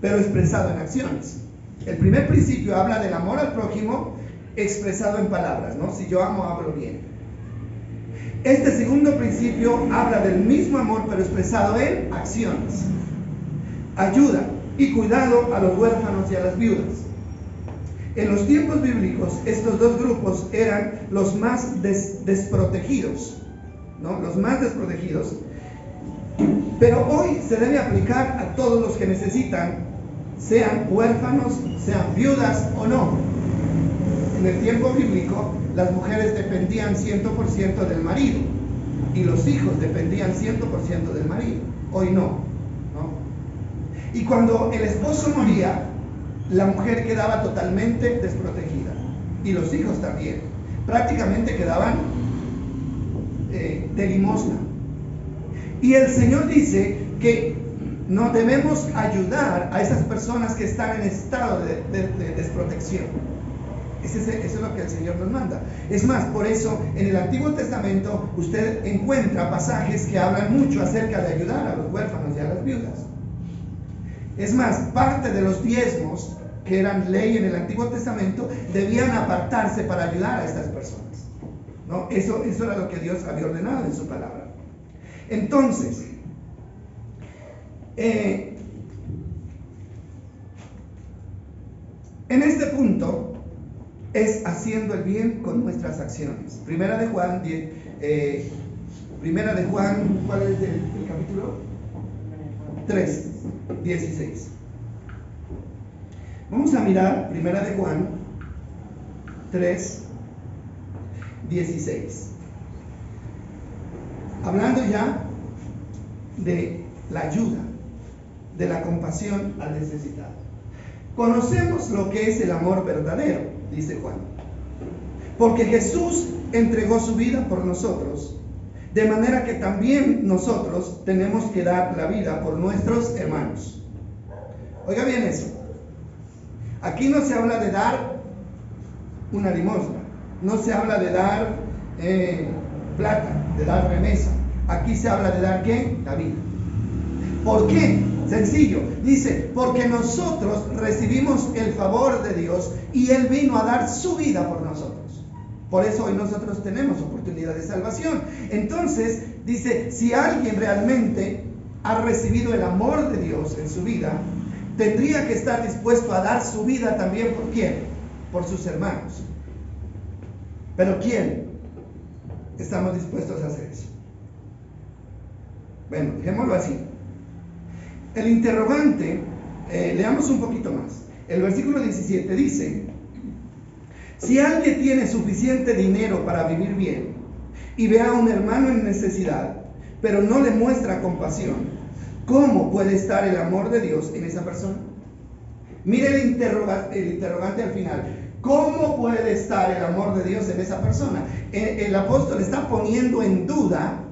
pero expresado en acciones. El primer principio habla del amor al prójimo expresado en palabras, ¿no? Si yo amo, hablo bien. Este segundo principio habla del mismo amor, pero expresado en acciones. Ayuda y cuidado a los huérfanos y a las viudas. En los tiempos bíblicos, estos dos grupos eran los más desprotegidos, ¿no? Los más desprotegidos. Pero hoy se debe aplicar a todos los que necesitan, sean huérfanos, sean viudas o no. En el tiempo bíblico, las mujeres dependían 100% del marido y los hijos dependían 100% del marido. Hoy no. Y cuando el esposo moría, la mujer quedaba totalmente desprotegida, y los hijos también. Prácticamente quedaban de limosna. Y el Señor dice que no debemos ayudar a esas personas que están en estado de desprotección. Eso es lo que el Señor nos manda. Es más, por eso en el Antiguo Testamento usted encuentra pasajes que hablan mucho acerca de ayudar a los huérfanos y a las viudas. Es más, parte de los diezmos, que eran ley en el Antiguo Testamento, debían apartarse para ayudar a estas personas, ¿no? Eso era lo que Dios había ordenado en su palabra. Entonces, en este punto es haciendo el bien con nuestras acciones. Primera de Juan, ¿cuál es el capítulo? 3, 16. Vamos a mirar Primera de Juan 3, 16. Hablando ya de la ayuda, de la compasión al necesitado. Conocemos lo que es el amor verdadero, dice Juan, porque Jesús entregó su vida por nosotros, de manera que también nosotros tenemos que dar la vida por nuestros hermanos. Oiga bien eso. Aquí no se habla de dar una limosna, no se habla de dar plata, de dar remesa. Aquí se habla de dar ¿qué? La vida. ¿Por qué? Sencillo. Dice, porque nosotros recibimos el favor de Dios y Él vino a dar su vida por nosotros. Por eso hoy nosotros tenemos oportunidad de salvación. Entonces, dice, si alguien realmente ha recibido el amor de Dios en su vida, tendría que estar dispuesto a dar su vida también. ¿Por quién? Por sus hermanos. ¿Pero quién estamos dispuestos a hacer eso? Bueno, dejémoslo así. El interrogante, leamos un poquito más. El versículo 17 dice, si alguien tiene suficiente dinero para vivir bien y ve a un hermano en necesidad, pero no le muestra compasión, ¿cómo puede estar el amor de Dios en esa persona? Mire el interrogante al final. ¿Cómo puede estar el amor de Dios en esa persona? El apóstol está poniendo en duda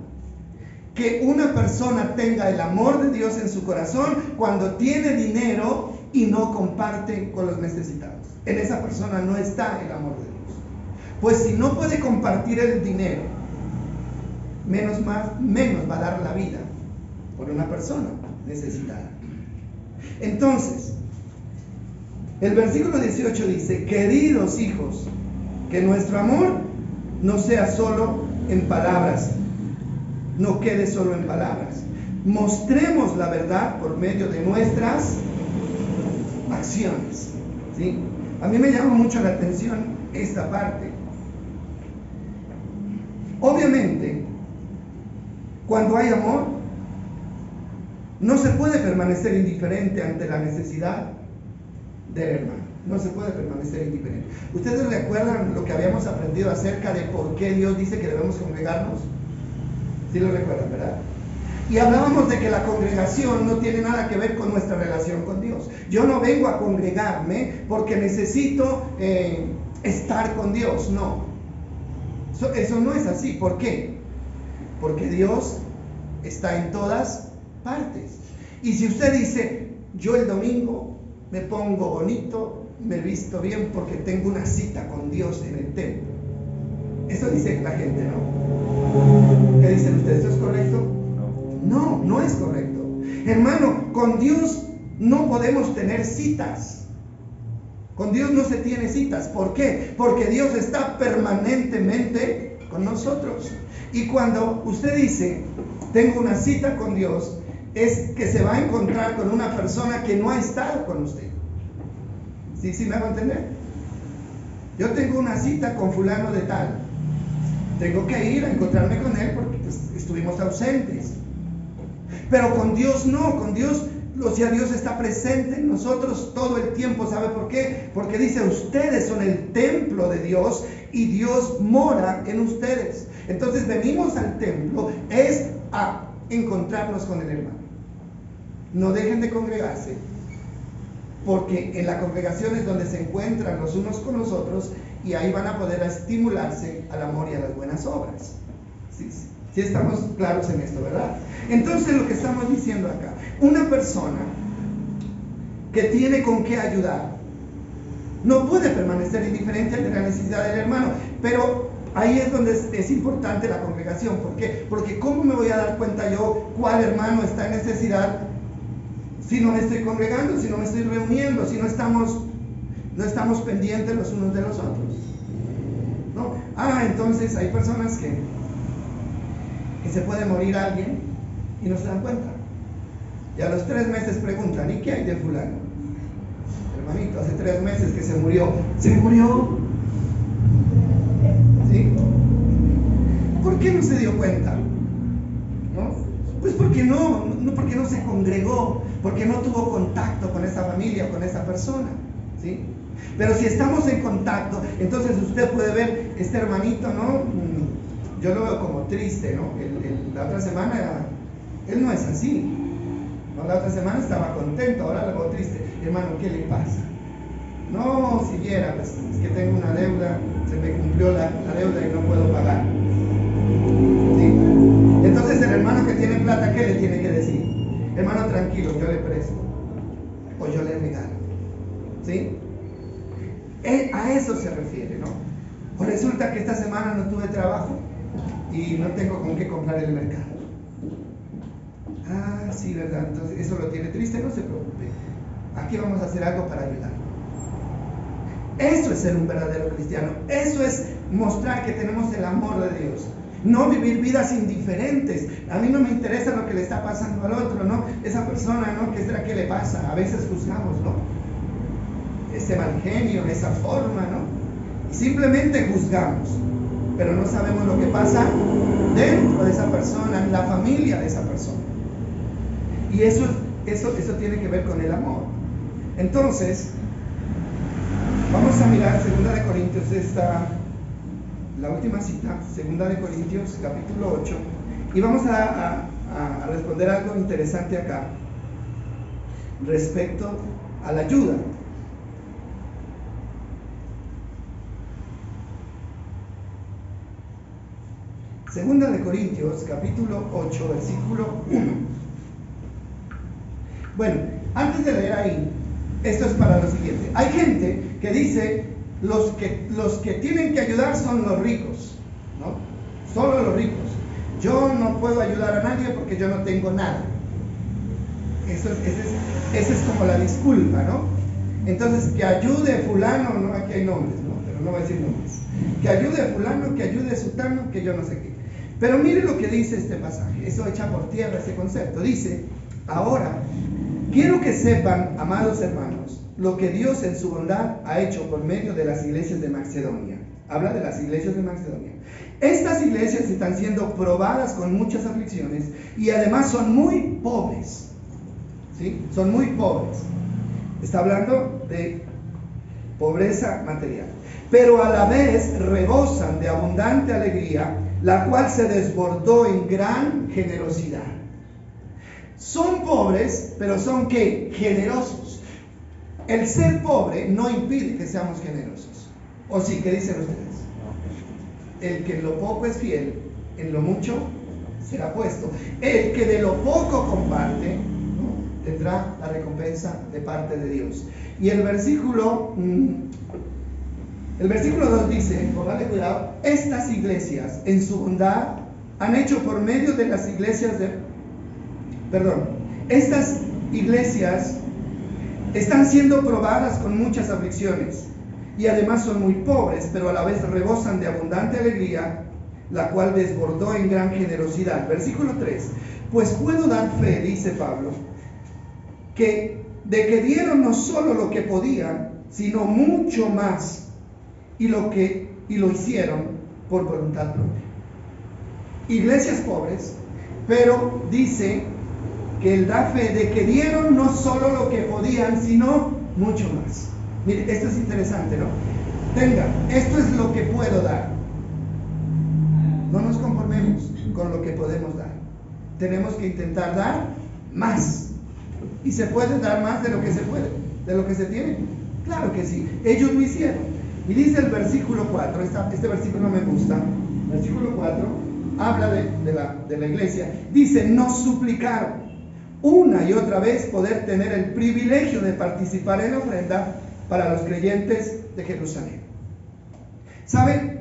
que una persona tenga el amor de Dios en su corazón cuando tiene dinero y no comparte con los necesitados. En esa persona no está el amor de Dios. Pues si no puede compartir el dinero, menos va a dar la vida por una persona necesitada. Entonces, el versículo 18 dice, queridos hijos, que nuestro amor no sea solo en palabras, no quede solo en palabras. Mostremos la verdad por medio de nuestras acciones. ¿Sí? A mí me llama mucho la atención esta parte. Obviamente, cuando hay amor, no se puede permanecer indiferente ante la necesidad del hermano. No se puede permanecer indiferente. ¿Ustedes recuerdan lo que habíamos aprendido acerca de por qué Dios dice que debemos congregarnos? Sí lo recuerdan, ¿verdad? Y hablábamos de que la congregación no tiene nada que ver con nuestra relación con Dios. Yo no vengo a congregarme porque necesito estar con Dios. No. Eso no es así. ¿Por qué? Porque Dios está en todas partes. Y si usted dice, yo el domingo me pongo bonito, me visto bien porque tengo una cita con Dios en el templo. Eso dice la gente, ¿no? ¿Qué dicen ustedes? ¿Eso es correcto? No, no es correcto. Hermano, con Dios no podemos tener citas. Con Dios no se tiene citas. ¿Por qué? Porque Dios está permanentemente con nosotros. Y cuando usted dice, tengo una cita con Dios, es que se va a encontrar con una persona que no ha estado con usted. ¿Sí me hago entender? Yo tengo una cita con fulano de tal. Tengo que ir a encontrarme con él porque pues, estuvimos ausentes. Pero con Dios no, con Dios, o sea, Dios está presente en nosotros todo el tiempo. ¿Sabe por qué? Porque dice, ustedes son el templo de Dios y Dios mora en ustedes. Entonces venimos al templo es a encontrarnos con el hermano. No dejen de congregarse, porque en la congregación es donde se encuentran los unos con los otros y ahí van a poder estimularse al amor y a las buenas obras. Sí estamos claros en esto, ¿verdad? Entonces lo que estamos diciendo acá, una persona que tiene con qué ayudar no puede permanecer indiferente ante la necesidad del hermano, pero ahí es donde es importante la congregación. ¿Por qué? Porque ¿cómo me voy a dar cuenta yo cuál hermano está en necesidad si no me estoy congregando, si no me estoy reuniendo, si no estamos pendientes los unos de los otros? ¿No? Entonces hay personas que se puede morir alguien y no se dan cuenta. Y a los 3 meses preguntan, ¿y qué hay de fulano? Hermanito, hace 3 meses que se murió. ¿Se murió? ¿Sí? ¿Por qué no se dio cuenta? ¿No? Pues porque no se congregó, porque no tuvo contacto con esa familia, con esa persona. ¿Sí? Pero si estamos en contacto, entonces usted puede ver, este hermanito, ¿no? Yo lo veo como triste, ¿no? La otra semana, él no es así. ¿No? La otra semana estaba contento, ahora lo veo triste. Hermano, ¿qué le pasa? No, si viera, pues, es que tengo una deuda, se me cumplió la deuda y no puedo pagar. ¿Sí? Entonces el hermano que tiene plata, ¿qué le tiene que decir? Hermano, tranquilo, yo le presto, o yo le regalo. ¿Sí? A eso se refiere, ¿no? O resulta que esta semana no tuve trabajo y no tengo con qué comprar el mercado. Sí, ¿verdad? Entonces eso lo tiene triste, no se preocupe. Aquí vamos a hacer algo para ayudar. Eso es ser un verdadero cristiano. Eso es mostrar que tenemos el amor de Dios. No vivir vidas indiferentes. A mí no me interesa lo que le está pasando al otro, ¿no? Esa persona, ¿no? ¿Qué será que le pasa? A veces juzgamos, ¿no? Ese mal genio, esa forma, ¿no? Y simplemente juzgamos, pero no sabemos lo que pasa dentro de esa persona, en la familia de esa persona. Y eso tiene que ver con el amor. Entonces, vamos a mirar 2 de Corintios, la última cita, 2 de Corintios, capítulo 8, y vamos a responder algo interesante acá, respecto a la ayuda. Segunda de Corintios, capítulo 8, versículo 1. Bueno, antes de leer ahí, esto es para lo siguiente. Hay gente que dice, los que tienen que ayudar son los ricos, ¿no? Solo los ricos. Yo no puedo ayudar a nadie porque yo no tengo nada. Esa es como la disculpa, ¿no? Entonces, que ayude fulano, no, aquí hay nombres, ¿no? Pero no voy a decir nombres. Que ayude fulano, que ayude sutano, que yo no sé qué. Pero mire lo que dice este pasaje, eso echa por tierra ese concepto. Dice, ahora, quiero que sepan, amados hermanos, lo que Dios en su bondad ha hecho por medio de las iglesias de Macedonia. Habla de las iglesias de Macedonia. Estas iglesias están siendo probadas con muchas aflicciones y además son muy pobres. ¿Sí? Son muy pobres. Está hablando de pobreza material. Pero a la vez rebozan de abundante alegría, la cual se desbordó en gran generosidad. Son pobres, pero son ¿qué? Generosos. El ser pobre no impide que seamos generosos. ¿O sí? ¿Qué dicen ustedes? El que en lo poco es fiel, en lo mucho será puesto. El que de lo poco comparte, ¿no? Tendrá la recompensa de parte de Dios. Y el versículo 2 dice, póngale cuidado, estas iglesias en su bondad han hecho por medio de las iglesias estas iglesias están siendo probadas con muchas aflicciones y además son muy pobres, pero a la vez rebosan de abundante alegría, la cual desbordó en gran generosidad. Versículo 3, pues puedo dar fe, dice Pablo, de que dieron no solo lo que podían, sino mucho más, y lo hicieron por voluntad propia. Iglesias pobres, pero dice que él da fe de que dieron no solo lo que podían, sino mucho más. Mire, esto es interesante, ¿no? Esto es lo que puedo dar. No nos conformemos con lo que podemos dar. Tenemos que intentar dar más. Y se puede dar más de lo que se puede, de lo que se tiene. Claro que sí, ellos lo hicieron. Y dice el versículo 4, este versículo me gusta, versículo 4, habla de la iglesia, dice, nos suplicaron una y otra vez poder tener el privilegio de participar en la ofrenda para los creyentes de Jerusalén. ¿Saben?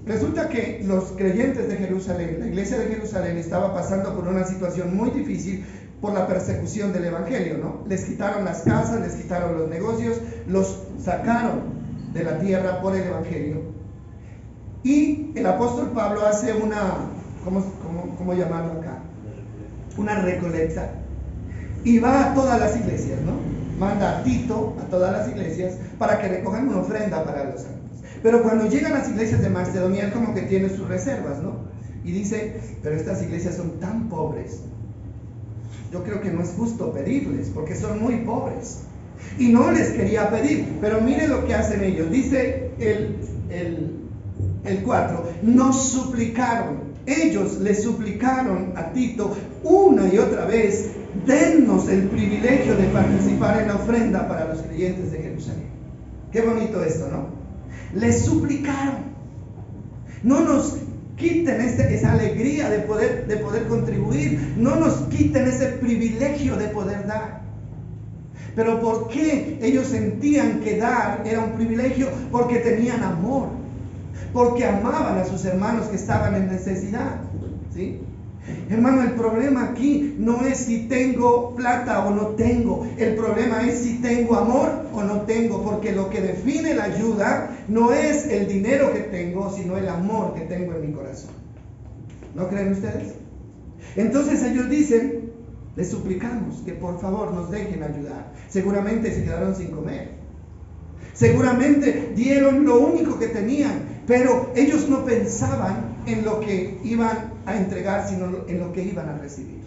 Resulta que los creyentes de Jerusalén, la iglesia de Jerusalén, estaba pasando por una situación muy difícil por la persecución del evangelio, ¿no? Les quitaron las casas, les quitaron los negocios, los sacaron de la tierra por el evangelio. Y el apóstol Pablo hace una, ¿cómo llamarlo acá? Una recolecta. Y va a todas las iglesias, ¿no? Manda a Tito a todas las iglesias para que recojan una ofrenda para los santos. Pero cuando llegan las iglesias de Macedonia, él como que tiene sus reservas, ¿no? Y dice, pero estas iglesias son tan pobres. Yo creo que no es justo pedirles, porque son muy pobres. Y no les quería pedir, pero mire lo que hacen ellos. Dice el 4, nos suplicaron. Ellos le suplicaron a Tito una y otra vez, dennos el privilegio de participar en la ofrenda para los creyentes de Jerusalén. Qué bonito esto, ¿no? Les suplicaron, no nos quiten esa alegría de poder contribuir, no nos quiten ese privilegio de poder dar. Pero ¿por qué ellos sentían que dar era un privilegio? Porque tenían amor, porque amaban a sus hermanos que estaban en necesidad, ¿sí? Hermano, el problema aquí no es si tengo plata o no tengo. El problema es si tengo amor o no tengo. Porque lo que define la ayuda no es el dinero que tengo, sino el amor que tengo en mi corazón. ¿No creen ustedes? Entonces ellos dicen, les suplicamos que por favor nos dejen ayudar. Seguramente se quedaron sin comer. Seguramente dieron lo único que tenían. Pero ellos no pensaban en lo que iban a entregar, sino en lo que iban a recibir.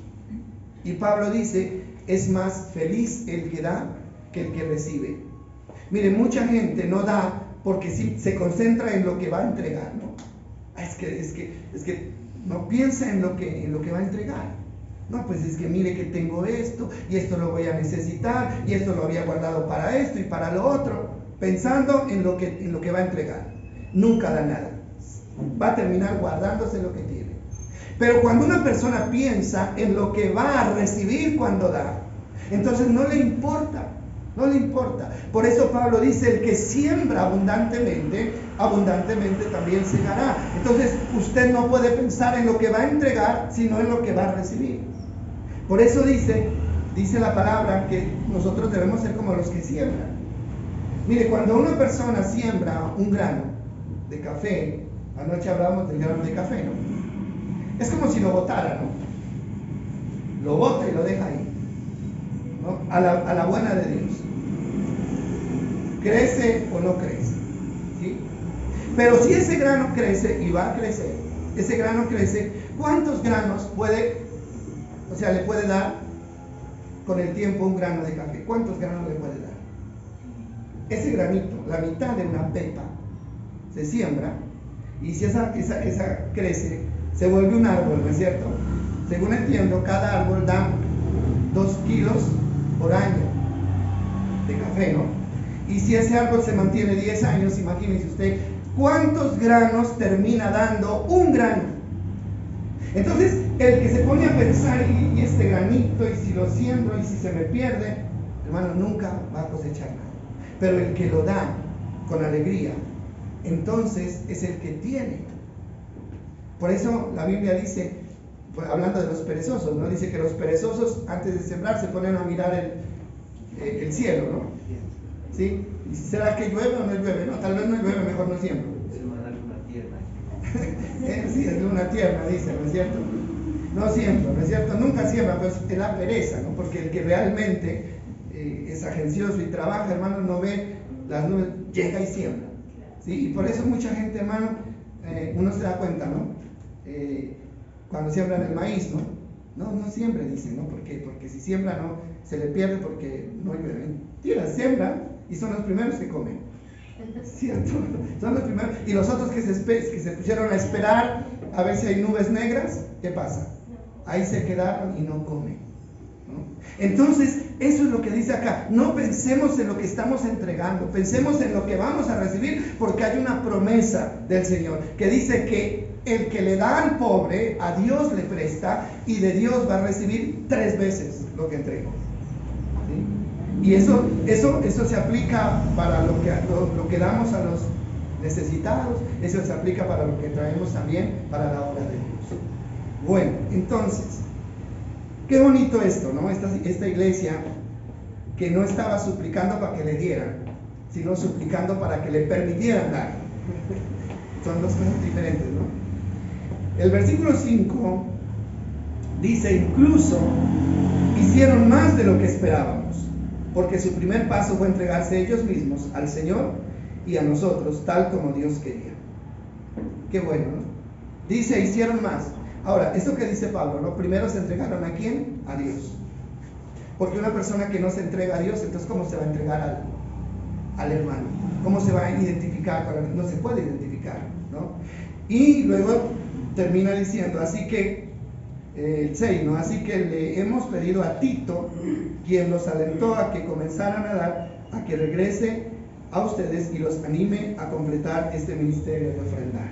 Y Pablo dice, es más feliz el que da que el que recibe. Mire, mucha gente no da porque sí, se concentra en lo que va a entregar, ¿no? Es que no piensa en lo que va a entregar. No, pues es que mire que tengo esto, y esto lo voy a necesitar, y esto lo había guardado para esto y para lo otro, pensando en lo que va a entregar. Nunca da nada. Va a terminar guardándose lo que tiene. Pero cuando una persona piensa en lo que va a recibir cuando da, entonces no le importa. No le importa. Por eso Pablo dice, el que siembra abundantemente, abundantemente también segará. Entonces usted no puede pensar en lo que va a entregar, sino en lo que va a recibir. Por eso dice la palabra que nosotros debemos ser como los que siembran. Mire, cuando una persona siembra un grano de café, anoche hablábamos del grano de café, ¿no? Es como si lo botara, ¿no? Lo bota y lo deja ahí, ¿no? A la buena de Dios. ¿Crece o no crece? ¿Sí? Pero si ese grano crece, y va a crecer, ese grano crece, ¿cuántos granos le puede dar con el tiempo un grano de café? ¿Cuántos granos le puede dar? Ese granito, la mitad de una pepa, se siembra, y si esa crece, se vuelve un árbol, ¿no es cierto? Según entiendo, cada árbol da 2 kilos por año de café, ¿no? Y si ese árbol se mantiene 10 años, imagínese usted cuántos granos termina dando un grano. Entonces, el que se pone a pensar, y este granito, y si lo siembro, y si se me pierde, hermano, nunca va a cosechar nada. Pero el que lo da con alegría, entonces es el que tiene. Por eso la Biblia dice, hablando de los perezosos, ¿no? Dice que los perezosos antes de sembrar se ponen a mirar el cielo, ¿no? ¿Sí? ¿Y será que llueve o no llueve? No, tal vez no llueve, mejor no siembro. Es una luna tierna. Sí, es luna tierna, dice, ¿no es cierto? No siembro, ¿no es cierto? Nunca siembra, pues es la pereza, ¿no? Porque el que realmente es agencioso y trabaja, hermano, no ve las nubes, llega y siembra. ¿Sí? Y por eso mucha gente, hermano, uno se da cuenta, ¿no? Cuando siembran el maíz, no siembre, dicen, ¿no? Porque si siembra, no, se le pierde porque no llueve. Mentira, siembran y son los primeros que comen. ¿Cierto? Son los primeros. Y los otros que se pusieron a esperar a ver si hay nubes negras, ¿qué pasa? Ahí se quedaron y no comen, ¿no? Entonces, eso es lo que dice acá. No pensemos en lo que estamos entregando, pensemos en lo que vamos a recibir, porque hay una promesa del Señor que dice que el que le da al pobre, a Dios le presta, y de Dios va a recibir 3 veces lo que entregó. ¿Sí? Y eso se aplica para lo que damos necesitados. Eso se aplica para lo que traemos también para la obra de Dios. Bueno, entonces, qué bonito esto, ¿no? Esta iglesia que no estaba suplicando para que le dieran, sino suplicando para que le permitieran dar. Son dos cosas diferentes, ¿no? El versículo 5 dice: incluso hicieron más de lo que esperábamos, porque su primer paso fue entregarse ellos mismos al Señor y a nosotros, tal como Dios quería. Qué bueno, ¿no? Dice, hicieron más. Ahora, esto que dice Pablo, ¿no? Primero se entregaron ¿a quién? A Dios. Porque una persona que no se entrega a Dios, entonces ¿cómo se va a entregar al hermano? ¿Cómo se va a identificar con él? No se puede identificar, ¿no? Y luego termina diciendo, así que el 6, ¿no? Así que le hemos pedido a Tito, quien los alentó a que comenzaran a dar, a que regrese a ustedes y los anime a completar este ministerio de ofrendar.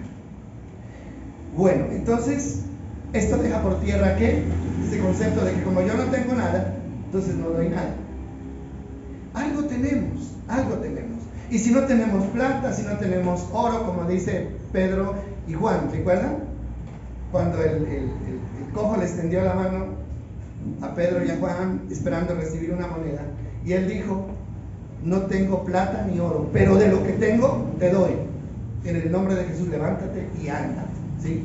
Bueno, entonces esto deja por tierra ¿qué? Este concepto de que como yo no tengo nada, entonces no doy nada. Algo tenemos, algo tenemos. Y si no tenemos plata, si no tenemos oro, como dice Pedro y Juan, ¿recuerdan? Cuando el cojo le extendió la mano a Pedro y a Juan esperando recibir una moneda, y él dijo, no tengo plata ni oro, pero de lo que tengo te doy. En el nombre de Jesús, levántate y anda, ¿sí?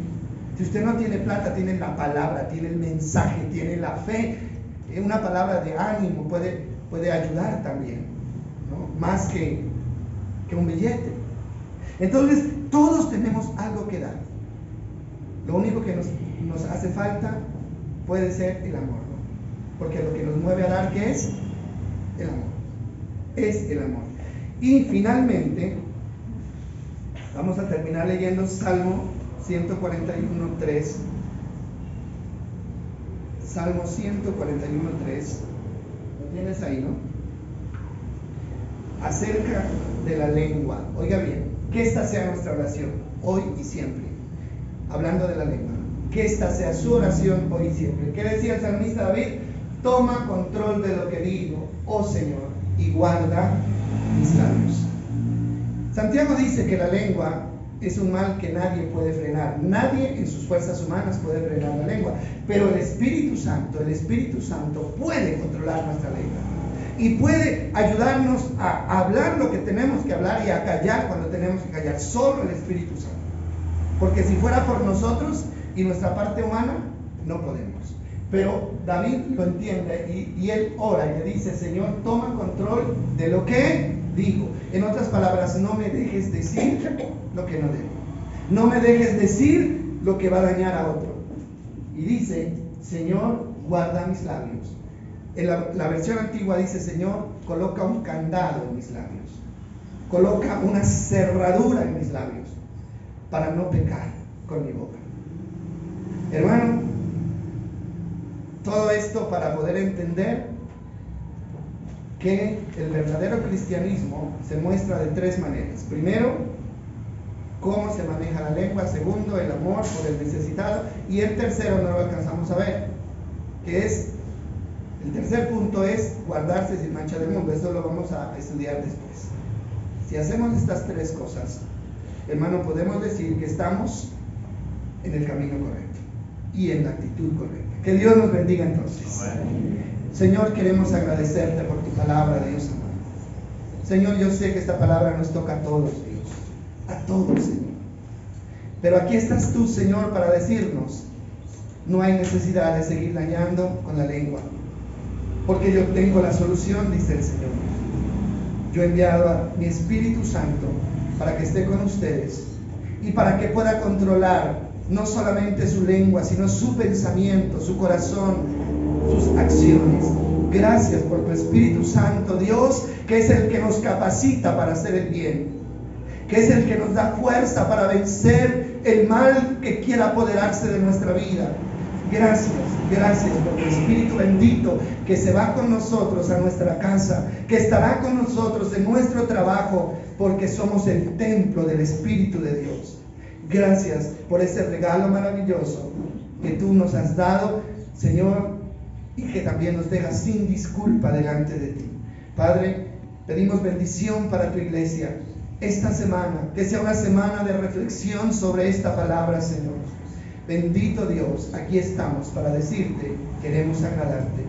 Si usted no tiene plata, tiene la palabra, tiene el mensaje, tiene la fe, una palabra de ánimo puede ayudar también, ¿no? Más que un billete. Entonces, todos tenemos algo que dar. Lo único que nos hace falta puede ser el amor, ¿no? Porque lo que nos mueve a dar, ¿qué es? El amor. Es el amor. Y finalmente, vamos a terminar leyendo Salmo 141.3. Salmo 141.3. Lo tienes ahí, ¿no? Acerca de la lengua. Oiga bien, que esta sea nuestra oración, hoy y siempre. Hablando de la lengua, que esta sea su oración hoy y siempre. ¿Qué decía el salmista David? Toma control de lo que digo, oh Señor, y guarda mis labios. Santiago dice que la lengua es un mal que nadie puede frenar. Nadie en sus fuerzas humanas puede frenar la lengua. Pero el Espíritu Santo puede controlar nuestra lengua. Y puede ayudarnos a hablar lo que tenemos que hablar y a callar cuando tenemos que callar. Solo el Espíritu Santo. Porque si fuera por nosotros y nuestra parte humana, no podemos. Pero David lo entiende y él ora y le dice, Señor, toma control de lo que digo. En otras palabras, no me dejes decir lo que no debo. No me dejes decir lo que va a dañar a otro. Y dice, Señor, guarda mis labios. En la versión antigua dice, Señor, coloca un candado en mis labios. Coloca una cerradura en mis labios para no pecar con mi boca. Hermano, todo esto para poder entender que el verdadero cristianismo se muestra de tres maneras. Primero, cómo se maneja la lengua. Segundo, el amor por el necesitado. Y el tercero no lo alcanzamos a ver, que es, el tercer punto es guardarse sin mancha del mundo. Eso lo vamos a estudiar después. Si hacemos estas tres cosas, hermano, podemos decir que estamos en el camino correcto y en la actitud correcta. Que Dios nos bendiga entonces. Señor, queremos agradecerte por tu palabra, Dios amado. Señor, yo sé que esta palabra nos toca a todos, Dios. A todos, Señor. Pero aquí estás tú, Señor, para decirnos, no hay necesidad de seguir dañando con la lengua. Porque yo tengo la solución, dice el Señor. Yo he enviado a mi Espíritu Santo para que esté con ustedes y para que pueda controlar no solamente su lengua, sino su pensamiento, su corazón, sus acciones. Gracias por tu Espíritu Santo, Dios, que es el que nos capacita para hacer el bien, que es el que nos da fuerza para vencer el mal que quiera apoderarse de nuestra vida. Gracias por tu Espíritu bendito que se va con nosotros a nuestra casa, que estará con nosotros en nuestro trabajo, porque somos el templo del Espíritu de Dios. Gracias por ese regalo maravilloso que tú nos has dado, Señor, y que también nos deja sin disculpa delante de ti. Padre, pedimos bendición para tu iglesia esta semana, que sea una semana de reflexión sobre esta palabra, Señor. Bendito Dios, aquí estamos para decirte, queremos agradarte.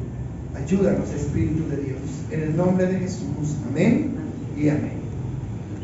Ayúdanos, Espíritu de Dios. En el nombre de Jesús. Amén y amén.